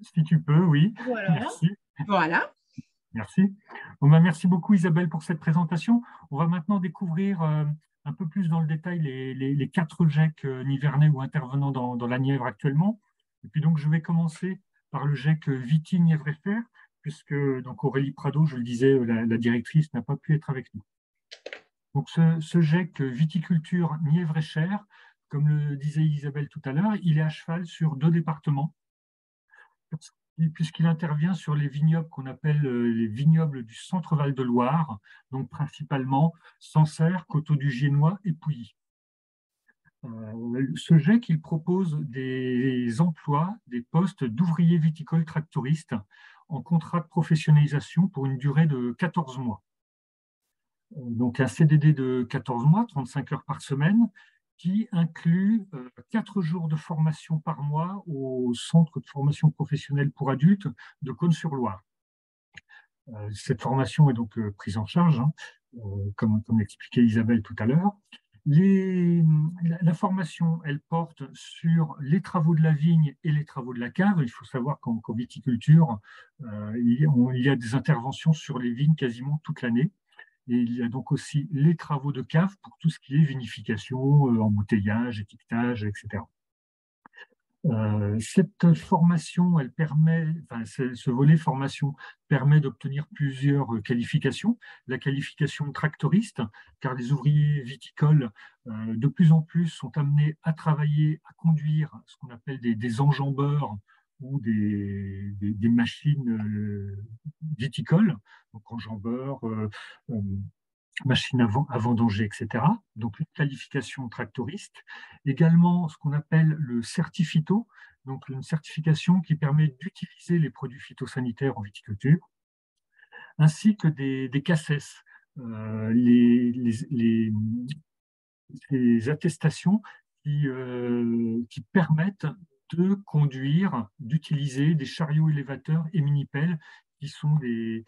Si tu peux, oui. Voilà. Merci. Voilà. Merci. Bon, merci beaucoup Isabelle pour cette présentation. On va maintenant découvrir un peu plus dans le détail les 4 GEC nivernais ou intervenants dans la Nièvre actuellement. Et puis donc je vais commencer par le GEC Viti-Nièvre-et-Fer, puisque donc Aurélie Prado, je le disais, la directrice, n'a pas pu être avec nous. Donc ce GEC Viticulture Nièvre-et-Cher, comme le disait Isabelle tout à l'heure, il est à cheval sur 2 départements, puisqu'il intervient sur les vignobles qu'on appelle les vignobles du Centre-Val de Loire, donc principalement Sancerre, Coteaux-du-Giennois et Pouilly. Ce GEC, il propose des emplois, des postes d'ouvriers viticoles tractoristes en contrat de professionnalisation pour une durée de 14 mois. Donc un CDD de 14 mois, 35 heures par semaine, qui inclut 4 jours de formation par mois au Centre de formation professionnelle pour adultes de Cosne-sur-Loire. Cette formation est donc prise en charge, hein, comme l'expliquait Isabelle tout à l'heure. La formation, elle porte sur les travaux de la vigne et les travaux de la cave. Il faut savoir qu'en viticulture, il y a des interventions sur les vignes quasiment toute l'année. Et il y a donc aussi les travaux de cave pour tout ce qui est vinification, embouteillage, étiquetage, etc. Cette formation, elle permet, enfin, ce volet formation permet d'obtenir plusieurs qualifications. La qualification tractoriste, car les ouvriers viticoles de plus en plus sont amenés à travailler, à conduire ce qu'on appelle des enjambeurs ou des machines viticoles, donc enjambeurs, machines à vendanger, etc. Donc, une qualification tractoriste. Également, ce qu'on appelle le certifito, donc une certification qui permet d'utiliser les produits phytosanitaires en viticulture, ainsi que des CACES, les attestations qui permettent de conduire, d'utiliser des chariots élévateurs et mini-pelles qui sont des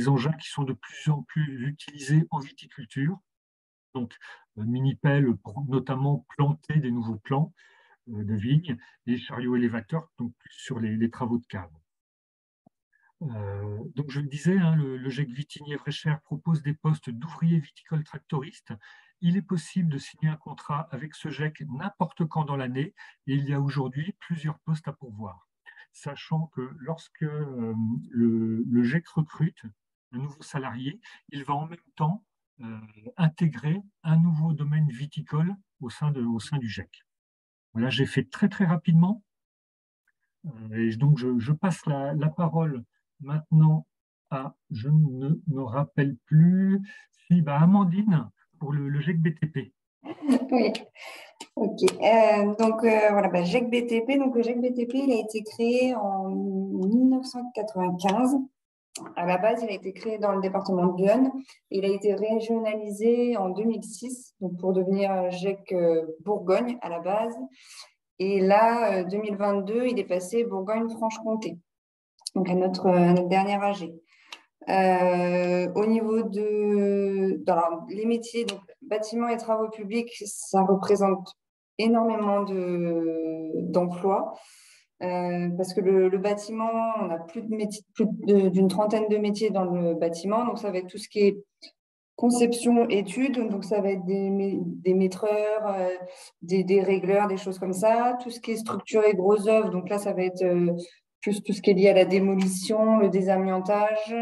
engins qui sont de plus en plus utilisés en viticulture. Donc, mini-pelles pour notamment planter des nouveaux plants de vignes et chariots élévateurs donc plus sur les travaux de cave. Donc, je le disais, hein, le GEC Vitigny-Évréchère propose des postes d'ouvriers viticoles tractoristes. Il est possible de signer un contrat avec ce GEC n'importe quand dans l'année et il y a aujourd'hui plusieurs postes à pourvoir. Sachant que lorsque le GEC recrute un nouveau salarié, il va en même temps intégrer un nouveau domaine viticole au sein du GEC. Voilà, j'ai fait très très rapidement. Et donc je passe la parole maintenant à, je ne me rappelle plus, Amandine pour le GEC BTP. Oui, ok. Voilà, GEC BTP. Donc, le GEC BTP, il a été créé en 1995. À la base, il a été créé dans le département de l'Yonne. Il a été régionalisé en 2006 donc pour devenir GEC Bourgogne à la base. Et là, 2022, il est passé Bourgogne-Franche-Comté, donc à notre dernière AG. Au niveau les métiers, donc bâtiments et travaux publics, ça représente énormément d'emplois. Parce que le bâtiment, on a plus d'une trentaine de métiers dans le bâtiment. Donc, ça va être tout ce qui est conception, études. Donc, ça va être des maîtreurs, des régleurs, des choses comme ça. Tout ce qui est structuré, gros œuvres. Donc, là, ça va être plus tout ce qui est lié à la démolition, le désamiantage,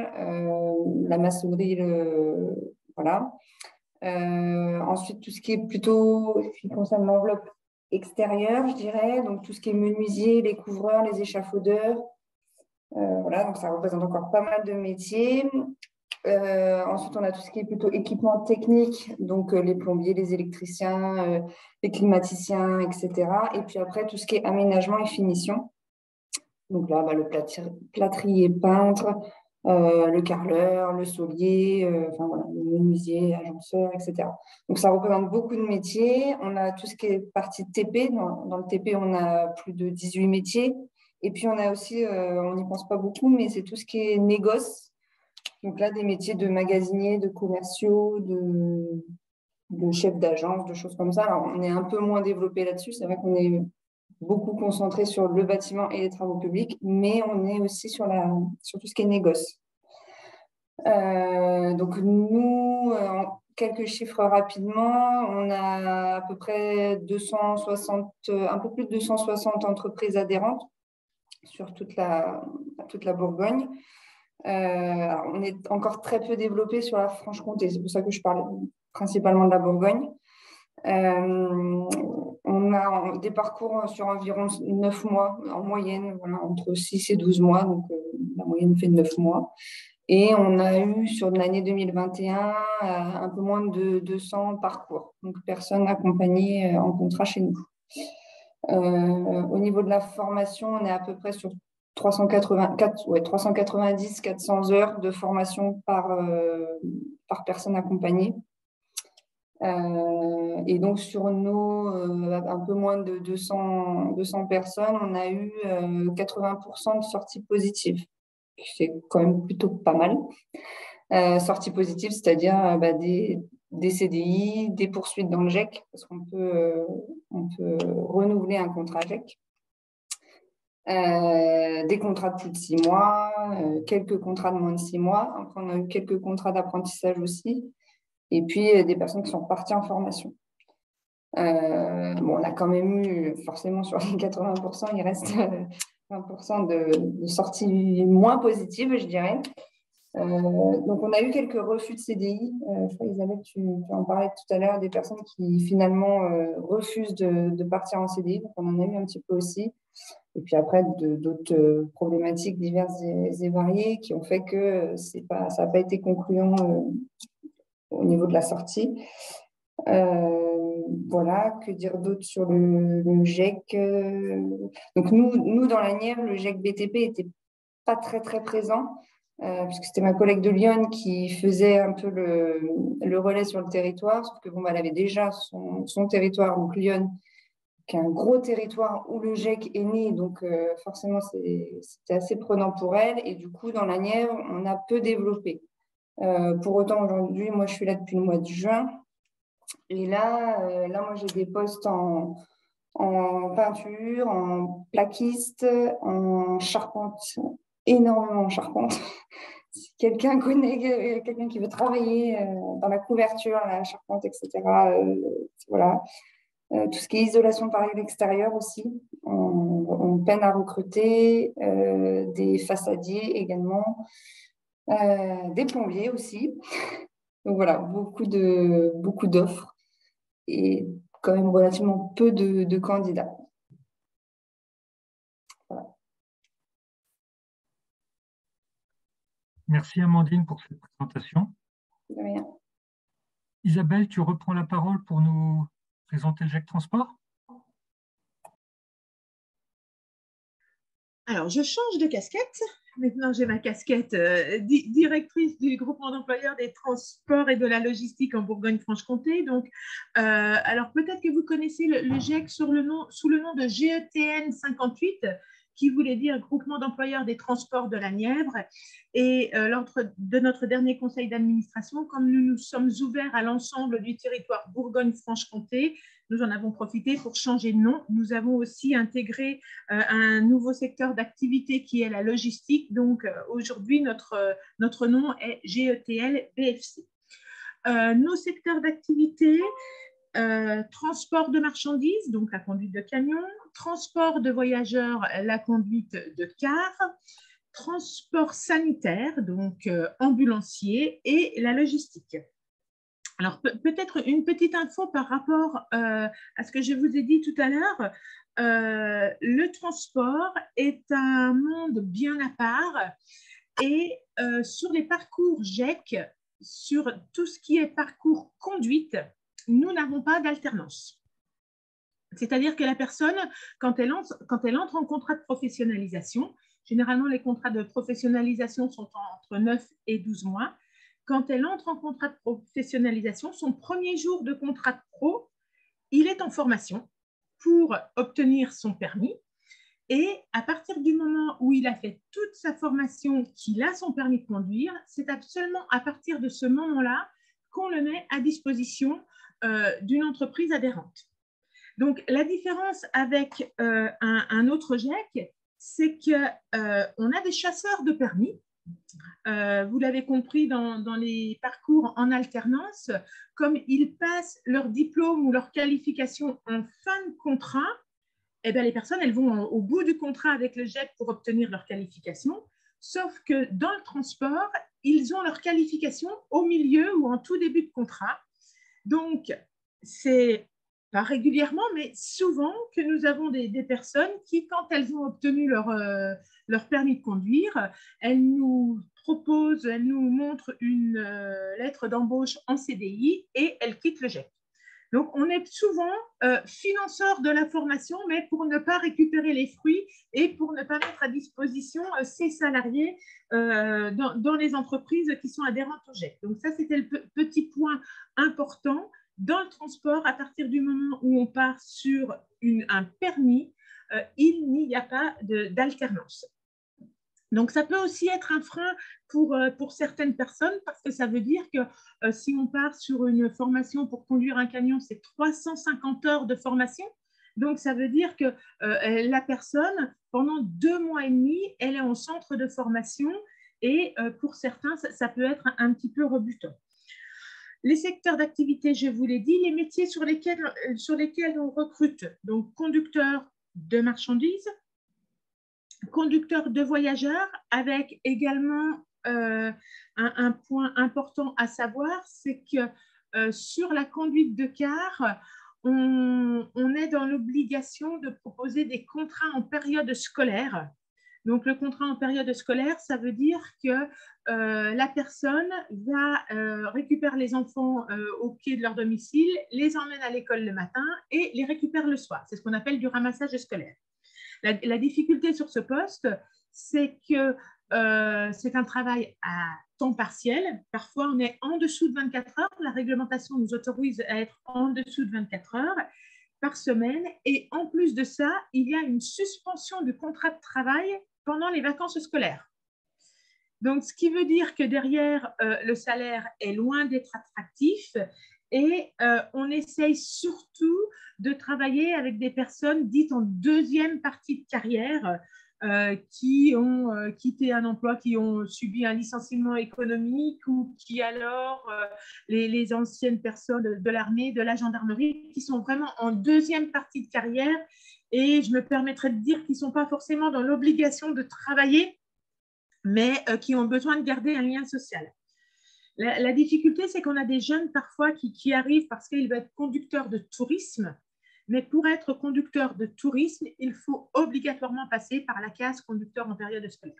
la maçonnerie, voilà. Ensuite, tout ce qui est plutôt, qui concerne l'enveloppe extérieure, je dirais, donc tout ce qui est menuisier, les couvreurs, les échafaudeurs. Voilà, donc ça représente encore pas mal de métiers. Ensuite, on a tout ce qui est plutôt équipement technique, donc les plombiers, les électriciens, les climaticiens, etc. Et puis après, tout ce qui est aménagement et finition. Donc là, le plâtrier peintre, le carreleur, le solier, voilà, le menuisier, agenceur, etc. Donc, ça représente beaucoup de métiers. On a tout ce qui est partie de TP. Dans le TP, on a plus de 18 métiers. Et puis, on a aussi, on n'y pense pas beaucoup, mais c'est tout ce qui est négoce. Donc là, des métiers de magasinier, de commerciaux, de chef d'agence, de choses comme ça. Alors, on est un peu moins développé là-dessus. C'est vrai qu'on est beaucoup concentré sur le bâtiment et les travaux publics, mais on est aussi sur tout ce qui est négoce. Donc, nous, quelques chiffres rapidement, on a à peu près un peu plus de 260 entreprises adhérentes sur toute la Bourgogne. Alors, on est encore très peu développé sur la Franche-Comté, c'est pour ça que je parle principalement de la Bourgogne. On a des parcours sur environ 9 mois en moyenne, voilà, entre 6 et 12 mois, donc la moyenne fait 9 mois. Et on a eu sur l'année 2021 un peu moins de 200 parcours, donc personnes accompagnées en contrat chez nous. Au niveau de la formation, on est à peu près sur 390-400 heures de formation par personne accompagnée. Et donc, sur nos un peu moins de 200 personnes, on a eu 80% de sorties positives. C'est quand même plutôt pas mal. Sorties positives, c'est-à-dire des CDI, des poursuites dans le GEC, parce qu'on peut renouveler un contrat GEC. des contrats de plus de 6 mois, quelques contrats de moins de 6 mois. Après, on a eu quelques contrats d'apprentissage aussi. Et puis, des personnes qui sont parties en formation. On a quand même eu, forcément, sur les 80%, il reste 20% de sorties moins positives, je dirais. Donc, on a eu quelques refus de CDI. Je crois, Isabelle, tu en parlais tout à l'heure, des personnes qui finalement refusent de partir en CDI. Donc, on en a eu un petit peu aussi. Et puis après, d'autres problématiques diverses et variées qui ont fait que ça n'a pas été concluant au niveau de la sortie. Voilà, que dire d'autre sur le GEC. Donc, nous, dans l'Asnières, le GEC BTP n'était pas très, très présent, puisque c'était ma collègue de Lyon qui faisait un peu le relais sur le territoire, sauf que elle avait déjà son territoire, donc Lyon, qui est un gros territoire où le GEC est né, donc forcément, c'était assez prenant pour elle. Et du coup, dans l'Asnières, on a peu développé. Pour autant, aujourd'hui, moi, je suis là depuis le mois de juin. Et là, moi, j'ai des postes en peinture, en plaquiste, en charpente, énormément en charpente. Si quelqu'un connaît quelqu'un qui veut travailler dans la couverture, la charpente, etc., voilà. Tout ce qui est isolation par l'extérieur aussi, on peine à recruter, des façadiers également, des plombiers aussi. Donc voilà, beaucoup d'offres et quand même relativement peu de candidats. Voilà. Merci Amandine pour cette présentation. De rien. Isabelle, tu reprends la parole pour nous présenter le GEC Transport. Alors, je change de casquette. Maintenant, j'ai ma casquette directrice du groupement d'employeurs des transports et de la logistique en Bourgogne-Franche-Comté. Donc, alors peut-être que vous connaissez le GEC sous le nom de GETN 58, qui voulait dire groupement d'employeurs des transports de la Nièvre. Et lors de notre dernier conseil d'administration, comme nous nous sommes ouverts à l'ensemble du territoire Bourgogne-Franche-Comté, nous en avons profité pour changer de nom. Nous avons aussi intégré un nouveau secteur d'activité qui est la logistique. Donc, aujourd'hui, notre nom est GETL BFC. Nos secteurs d'activité, transport de marchandises, donc la conduite de camions, transport de voyageurs, la conduite de cars, transport sanitaire, donc ambulancier, et la logistique. Alors, peut-être une petite info par rapport à ce que je vous ai dit tout à l'heure. Le transport est un monde bien à part et sur les parcours GEC, sur tout ce qui est parcours conduite, nous n'avons pas d'alternance. C'est-à-dire que la personne, quand elle entre en contrat de professionnalisation, généralement les contrats de professionnalisation sont entre 9 et 12 mois, quand elle entre en contrat de professionnalisation, son premier jour de contrat de pro, il est en formation pour obtenir son permis. Et à partir du moment où il a fait toute sa formation, qu'il a son permis de conduire, c'est absolument à partir de ce moment-là qu'on le met à disposition d'une entreprise adhérente. Donc, la différence avec un autre GEC, c'est qu'on a des chasseurs de permis. Vous l'avez compris dans les parcours en alternance, comme ils passent leur diplôme ou leur qualification en fin de contrat, eh bien, les personnes elles vont au bout du contrat avec le GEC pour obtenir leur qualification, sauf que dans le transport, ils ont leur qualification au milieu ou en tout début de contrat. Donc, c'est pas régulièrement, mais souvent que nous avons des personnes qui, quand elles ont obtenu leur permis de conduire, elles nous proposent, elles nous montrent une lettre d'embauche en CDI et elles quittent le GEC. Donc, on est souvent financeur de la formation, mais pour ne pas récupérer les fruits et pour ne pas mettre à disposition ces salariés dans les entreprises qui sont adhérentes au GEC. Donc, ça, c'était le petit point important. Dans le transport, à partir du moment où on part sur un permis, il n'y a pas d'alternance. Donc, ça peut aussi être un frein pour certaines personnes parce que ça veut dire que si on part sur une formation pour conduire un camion, c'est 350 heures de formation. Donc, ça veut dire que la personne, pendant 2 mois et demi, elle est en centre de formation et pour certains, ça peut être un petit peu rebutant. Les secteurs d'activité, je vous l'ai dit, les métiers sur lesquels on recrute, donc conducteur de marchandises, conducteur de voyageurs, avec également un point important à savoir, c'est que sur la conduite de car, on est dans l'obligation de proposer des contrats en période scolaire. Donc, le contrat en période scolaire, ça veut dire que la personne va récupérer les enfants au pied de leur domicile, les emmène à l'école le matin et les récupère le soir. C'est ce qu'on appelle du ramassage scolaire. La difficulté sur ce poste, c'est que c'est un travail à temps partiel. Parfois, on est en dessous de 24 heures. La réglementation nous autorise à être en dessous de 24 heures par semaine. Et en plus de ça, il y a une suspension du contrat de travail pendant les vacances scolaires. Donc, ce qui veut dire que derrière, le salaire est loin d'être attractif et on essaye surtout de travailler avec des personnes dites en deuxième partie de carrière qui ont quitté un emploi, qui ont subi un licenciement économique ou qui alors, les anciennes personnes de l'armée, de la gendarmerie, qui sont vraiment en deuxième partie de carrière et je me permettrai de dire qu'ils ne sont pas forcément dans l'obligation de travailler, mais qui ont besoin de garder un lien social. La difficulté, c'est qu'on a des jeunes parfois qui arrivent parce qu'ils veulent être conducteurs de tourisme, mais pour être conducteur de tourisme, il faut obligatoirement passer par la case conducteur en période scolaire.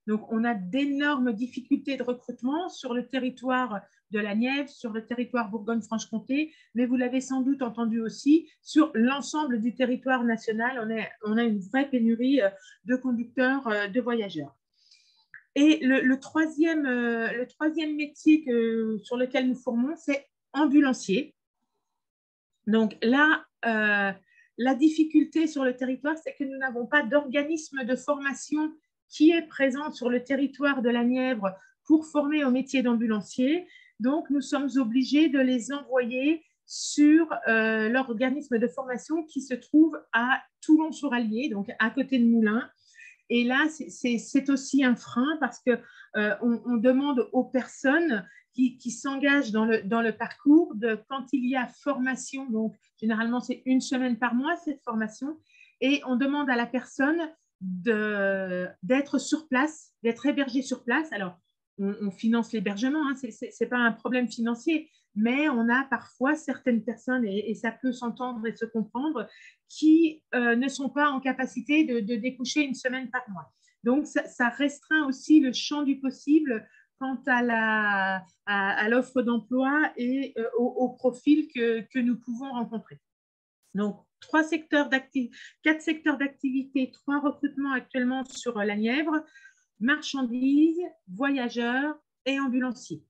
Donc, on a d'énormes difficultés de recrutement sur le territoire de la Nièvre, sur le territoire Bourgogne-Franche-Comté, mais vous l'avez sans doute entendu aussi, sur l'ensemble du territoire national, on a une vraie pénurie de conducteurs de voyageurs. Et le troisième métier sur lequel nous formons, c'est ambulancier. Donc là, la difficulté sur le territoire, c'est que nous n'avons pas d'organisme de formation qui est présent sur le territoire de la Nièvre pour former au métier d'ambulancier. Donc, nous sommes obligés de les envoyer sur l'organisme de formation qui se trouve à Toulon-sur-Allier, donc à côté de Moulins. Et là, c'est aussi un frein parce qu'on demande aux personnes qui s'engagent dans le parcours, quand il y a formation, donc généralement c'est 1 semaine par mois cette formation, et on demande à la personne d'être sur place, d'être hébergée sur place. Alors, on finance l'hébergement, hein, ce n'est pas un problème financier, mais on a parfois certaines personnes, et ça peut s'entendre et se comprendre, qui ne sont pas en capacité de découcher 1 semaine par mois. Donc, ça restreint aussi le champ du possible quant à l'offre d'emploi et au profil que nous pouvons rencontrer. Donc, 4 secteurs d'activité, 3 recrutements actuellement sur la Nièvre, marchandises, voyageurs et ambulanciers.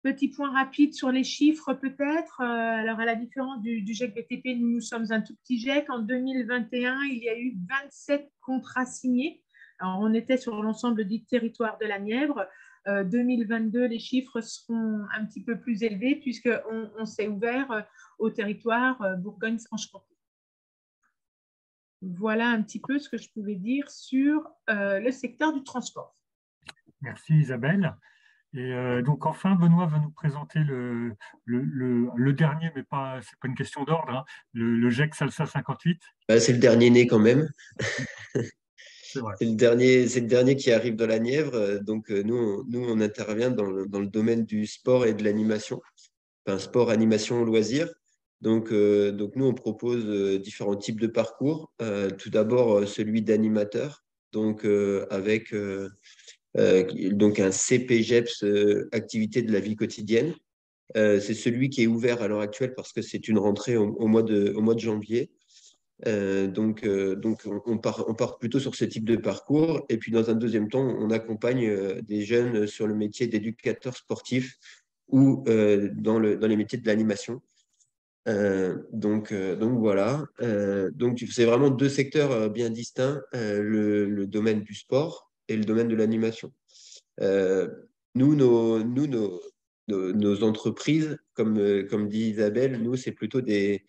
Petit point rapide sur les chiffres peut-être. Alors, à la différence du GEC BTP, nous sommes un tout petit GEC. En 2021, il y a eu 27 contrats signés. Alors, on était sur l'ensemble du territoire de la Nièvre. 2022, les chiffres seront un petit peu plus élevés puisqu'on s'est ouvert au territoire Bourgogne-Franche-Comté. Voilà un petit peu ce que je pouvais dire sur le secteur du transport. Merci Isabelle. Et donc enfin, Benoît va nous présenter le dernier, mais ce n'est pas une question d'ordre, hein, le GEC Salsa 58. C'est le dernier né quand même. C'est vrai. C'est le dernier qui arrive dans la Nièvre. Donc nous, on intervient dans le domaine du sport et de l'animation, enfin sport, animation, loisirs. Donc nous, on propose différents types de parcours. Tout d'abord, celui d'animateur, donc avec donc un CPGEPS, activité de la vie quotidienne. C'est celui qui est ouvert à l'heure actuelle parce que c'est une rentrée au mois de janvier. Donc on part plutôt sur ce type de parcours. Et puis, dans un deuxième temps, on accompagne des jeunes sur le métier d'éducateur sportif ou dans les métiers de l'animation. Donc voilà. Donc c'est vraiment 2 secteurs bien distincts, le domaine du sport et le domaine de l'animation. Nous, nos entreprises, comme dit Isabelle, nous, c'est plutôt des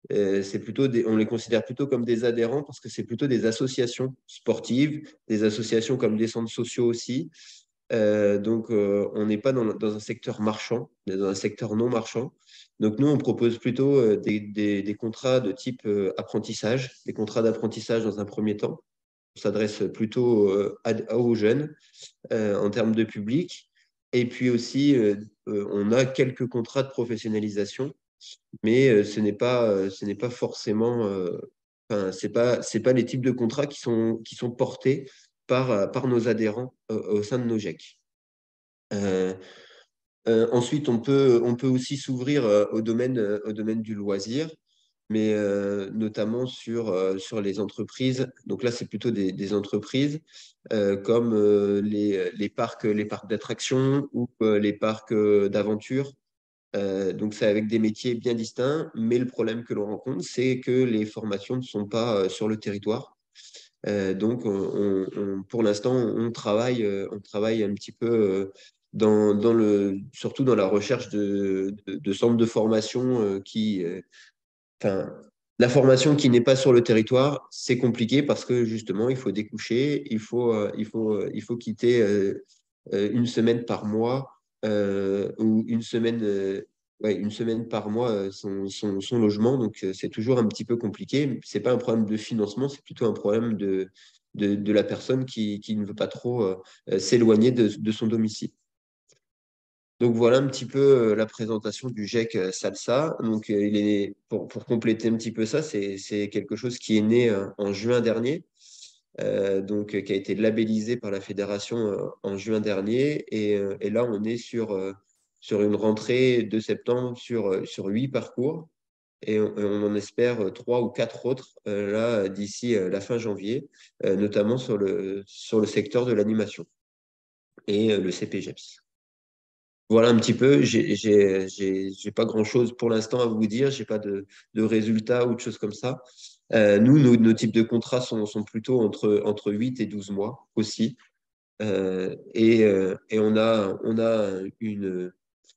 On les considère plutôt comme des adhérents parce que c'est plutôt des associations sportives, des associations comme des centres sociaux aussi. Donc, on n'est pas dans un secteur marchand, on est dans un secteur non marchand. Donc, nous, on propose plutôt des contrats de type apprentissage, des contrats d'apprentissage dans un premier temps. On s'adresse plutôt aux jeunes en termes de public. Et puis aussi, on a quelques contrats de professionnalisation, mais ce n'est pas forcément, enfin, c'est pas les types de contrats qui sont portés par nos adhérents au sein de nos GEC. Ensuite, on peut aussi s'ouvrir au domaine du loisir, mais notamment sur les entreprises. Donc là, c'est plutôt des entreprises comme les parcs d'attractions ou les parcs d'aventure. Donc, c'est avec des métiers bien distincts, mais le problème que l'on rencontre, c'est que les formations ne sont pas sur le territoire. Donc, pour l'instant, on travaille un petit peu surtout dans la recherche de centres de formation enfin, la formation qui n'est pas sur le territoire, c'est compliqué parce que justement, il faut découcher, il faut quitter une semaine par mois ou une semaine par mois son logement. Donc, c'est toujours un petit peu compliqué. Ce n'est pas un problème de financement, c'est plutôt un problème de la personne qui ne veut pas trop s'éloigner de son domicile. Donc voilà un petit peu la présentation du GEC Salsa. Donc pour compléter un petit peu ça, c'est quelque chose qui est né en juin dernier, donc qui a été labellisé par la fédération en juin dernier. Et là, on est sur une rentrée de septembre sur 8 parcours. Et on en espère 3 ou 4 autres là d'ici la fin janvier, notamment sur le secteur de l'animation et le CPGEPS. Voilà un petit peu, j'ai pas grand-chose pour l'instant à vous dire, j'ai pas de résultats ou de choses comme ça. Nous, nos types de contrats sont plutôt entre 8 et 12 mois aussi. Et on a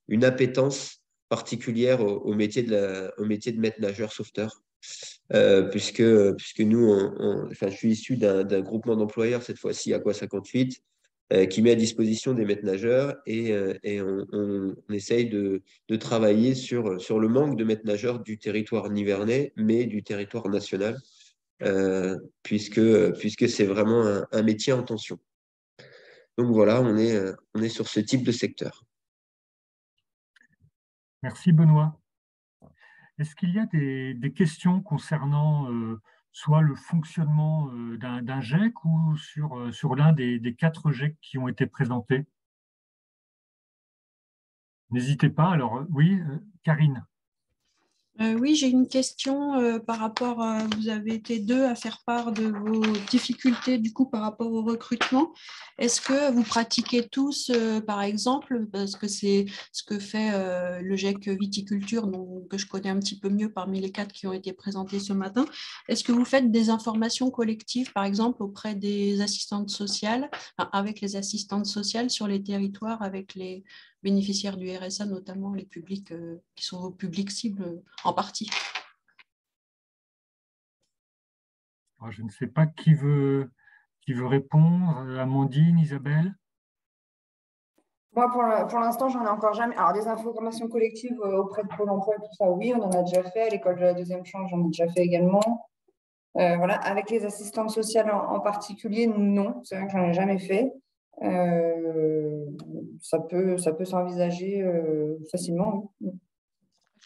une appétence particulière au métier de maître nageur sauveteur. Puisque nous, enfin, je suis issu d'un groupement d'employeurs, cette fois-ci Aqua 58, qui met à disposition des maîtres nageurs et on essaye de travailler sur le manque de maîtres nageurs du territoire nivernais, mais du territoire national, puisque c'est vraiment un métier en tension. Donc voilà, on est sur ce type de secteur. Merci Benoît. Est-ce qu'il y a des questions concernant soit le fonctionnement d'un GEC ou sur l'un des 4 GEC qui ont été présentés? N'hésitez pas. Alors, oui, Karine. Oui, j'ai une question par rapport à, vous avez été 2 à faire part de vos difficultés du coup par rapport au recrutement. Est-ce que vous pratiquez tous, par exemple, parce que c'est ce que fait le GEC Viticulture, donc, que je connais un petit peu mieux parmi les 4 qui ont été présentés ce matin, est-ce que vous faites des informations collectives, par exemple, auprès des assistantes sociales, enfin, avec les assistantes sociales sur les territoires, avec les bénéficiaires du RSA, notamment les publics qui sont vos publics cibles en partie? Alors, je ne sais pas qui veut répondre. Amandine, Isabelle? Moi, pour l'instant, j'en ai encore jamais. Alors, des informations collectives auprès de Pôle emploi et tout ça, oui, on en a déjà fait. À l'école de la deuxième chance, j'en ai déjà fait également. Voilà. Avec les assistantes sociales en particulier, non, c'est vrai que j'en ai jamais fait. Ça peut s'envisager facilement, oui.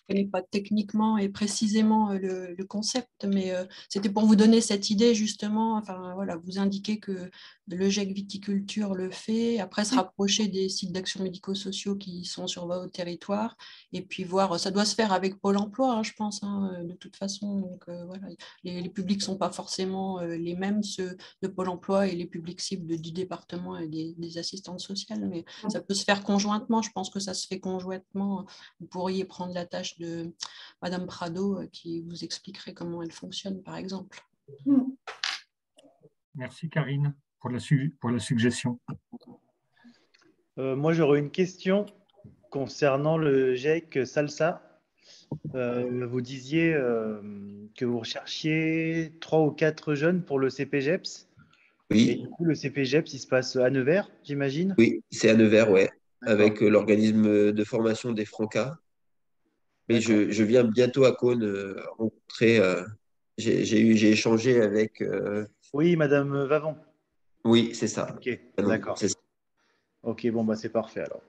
Je ne connais pas techniquement et précisément le concept, mais c'était pour vous donner cette idée justement, enfin voilà, vous indiquer que le GEC Viticulture le fait, après se rapprocher des sites d'action médico-sociaux qui sont sur votre territoire, et puis voir, ça doit se faire avec Pôle emploi, hein, je pense, hein, de toute façon, donc voilà, les publics ne sont pas forcément les mêmes, ceux de Pôle emploi et les publics cibles du département et des assistantes sociales, mais ça peut se faire conjointement, je pense que ça se fait conjointement, vous pourriez prendre la tâche de Madame Prado qui vous expliquerait comment elle fonctionne, par exemple. Merci Karine pour la suggestion. Moi, j'aurais une question concernant le GEC Salsa. Vous disiez que vous recherchiez 3 ou 4 jeunes pour le CPGEPS. Et Oui, du coup, le CPGEPS, il se passe à Nevers, j'imagine? oui, c'est à Nevers, ouais, D'accord. avec l'organisme de formation des Francas. Mais D'accord. je viens bientôt à Cône rencontrer. J'ai échangé avec. Oui, Madame Vavant. Oui, c'est ça. Ok, Ah non, d'accord. c'est ça. Ok, bon, bah, c'est parfait alors.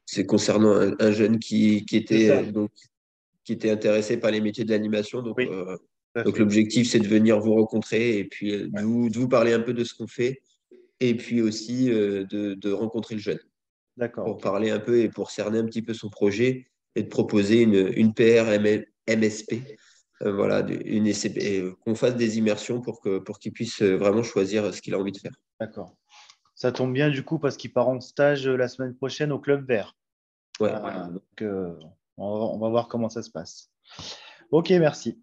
C'est concernant un jeune qui C'est ça. était donc qui était intéressé par les métiers de l'animation. Donc, Oui, tout à donc fait. l'objectif, c'est de venir vous rencontrer et puis Ouais. de vous parler un peu de ce qu'on fait et puis aussi de rencontrer le jeune D'accord, pour ok. parler un peu et pour cerner un petit peu son projet et de proposer une PR MSP, voilà, une SCP, qu'on fasse des immersions pour qu'il puisse vraiment choisir ce qu'il a envie de faire. D'accord. Ça tombe bien du coup parce qu'il part en stage la semaine prochaine au Club Vert. Ouais. Donc, on va voir comment ça se passe. Ok, merci.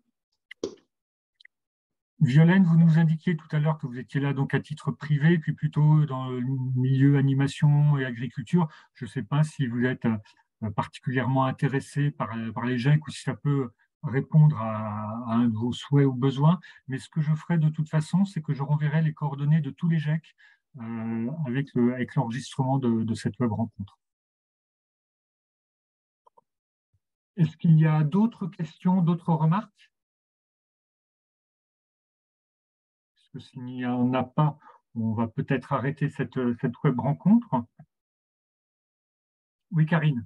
Violaine, vous nous indiquiez tout à l'heure que vous étiez là donc à titre privé, puis plutôt dans le milieu animation et agriculture. Je ne sais pas si vous êtes particulièrement intéressé par les GEC ou si ça peut répondre à un de vos souhaits ou besoins. Mais ce que je ferai de toute façon, c'est que je renverrai les coordonnées de tous les GEC avec l'enregistrement de cette web rencontre. Est-ce qu'il y a d'autres questions, d'autres remarques? S'il n'y en a pas, on va peut-être arrêter cette web rencontre. Oui, Karine.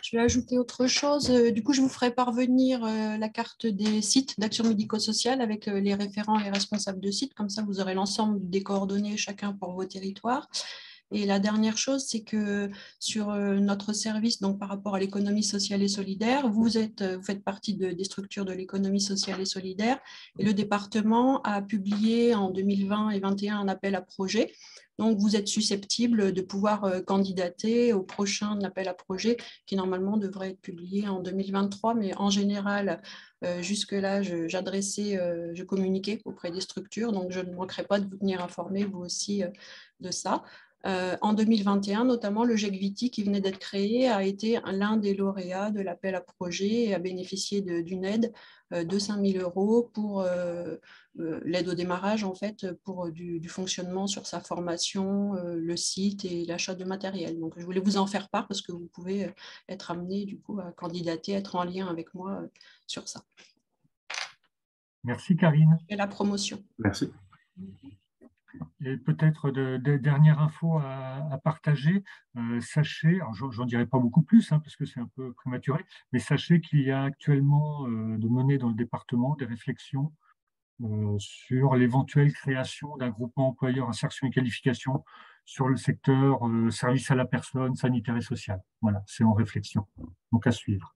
Je vais ajouter autre chose. Du coup, je vous ferai parvenir la carte des sites d'action médico-sociale avec les référents et responsables de sites. Comme ça, vous aurez l'ensemble des coordonnées chacun pour vos territoires. Et la dernière chose, c'est que sur notre service, donc par rapport à l'économie sociale et solidaire, vous faites partie des structures de l'économie sociale et solidaire. Et le département a publié en 2020 et 2021 un appel à projet. Donc, vous êtes susceptible de pouvoir candidater au prochain appel à projet qui normalement devrait être publié en 2023. Mais en général, jusque-là, je communiquais auprès des structures. Donc, je ne manquerai pas de vous tenir informé, vous aussi, de ça. En 2021, notamment, le GEC Viti qui venait d'être créé a été l'un des lauréats de l'appel à projet et a bénéficié d'une aide de 5 000 € pour l'aide au démarrage, en fait, pour du fonctionnement sur sa formation, le site et l'achat de matériel. Donc, je voulais vous en faire part parce que vous pouvez être amené du coup à candidater, être en lien avec moi sur ça. Merci, Karine. Et la promotion. Merci. Et peut-être de dernières infos à partager. Sachez, j'en dirai pas beaucoup plus parce que c'est un peu prématuré, mais sachez qu'il y a actuellement de menées dans le département des réflexions sur l'éventuelle création d'un groupement employeur insertion et qualification sur le secteur service à la personne, sanitaire et social. Voilà, c'est en réflexion, donc à suivre.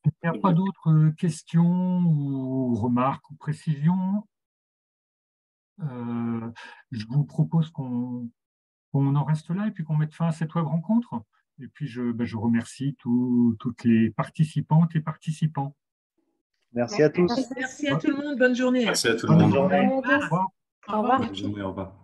Il n'y a pas d'autres questions ou remarques ou précisions. Je vous propose qu'on en reste là et puis qu'on mette fin à cette web rencontre. Et puis, je remercie toutes les participantes et participants. Merci à tous. Merci à tout le monde. Bonne journée. Merci à tout le Bonne monde. journée. Au revoir. Au revoir. Bonne journée, au revoir.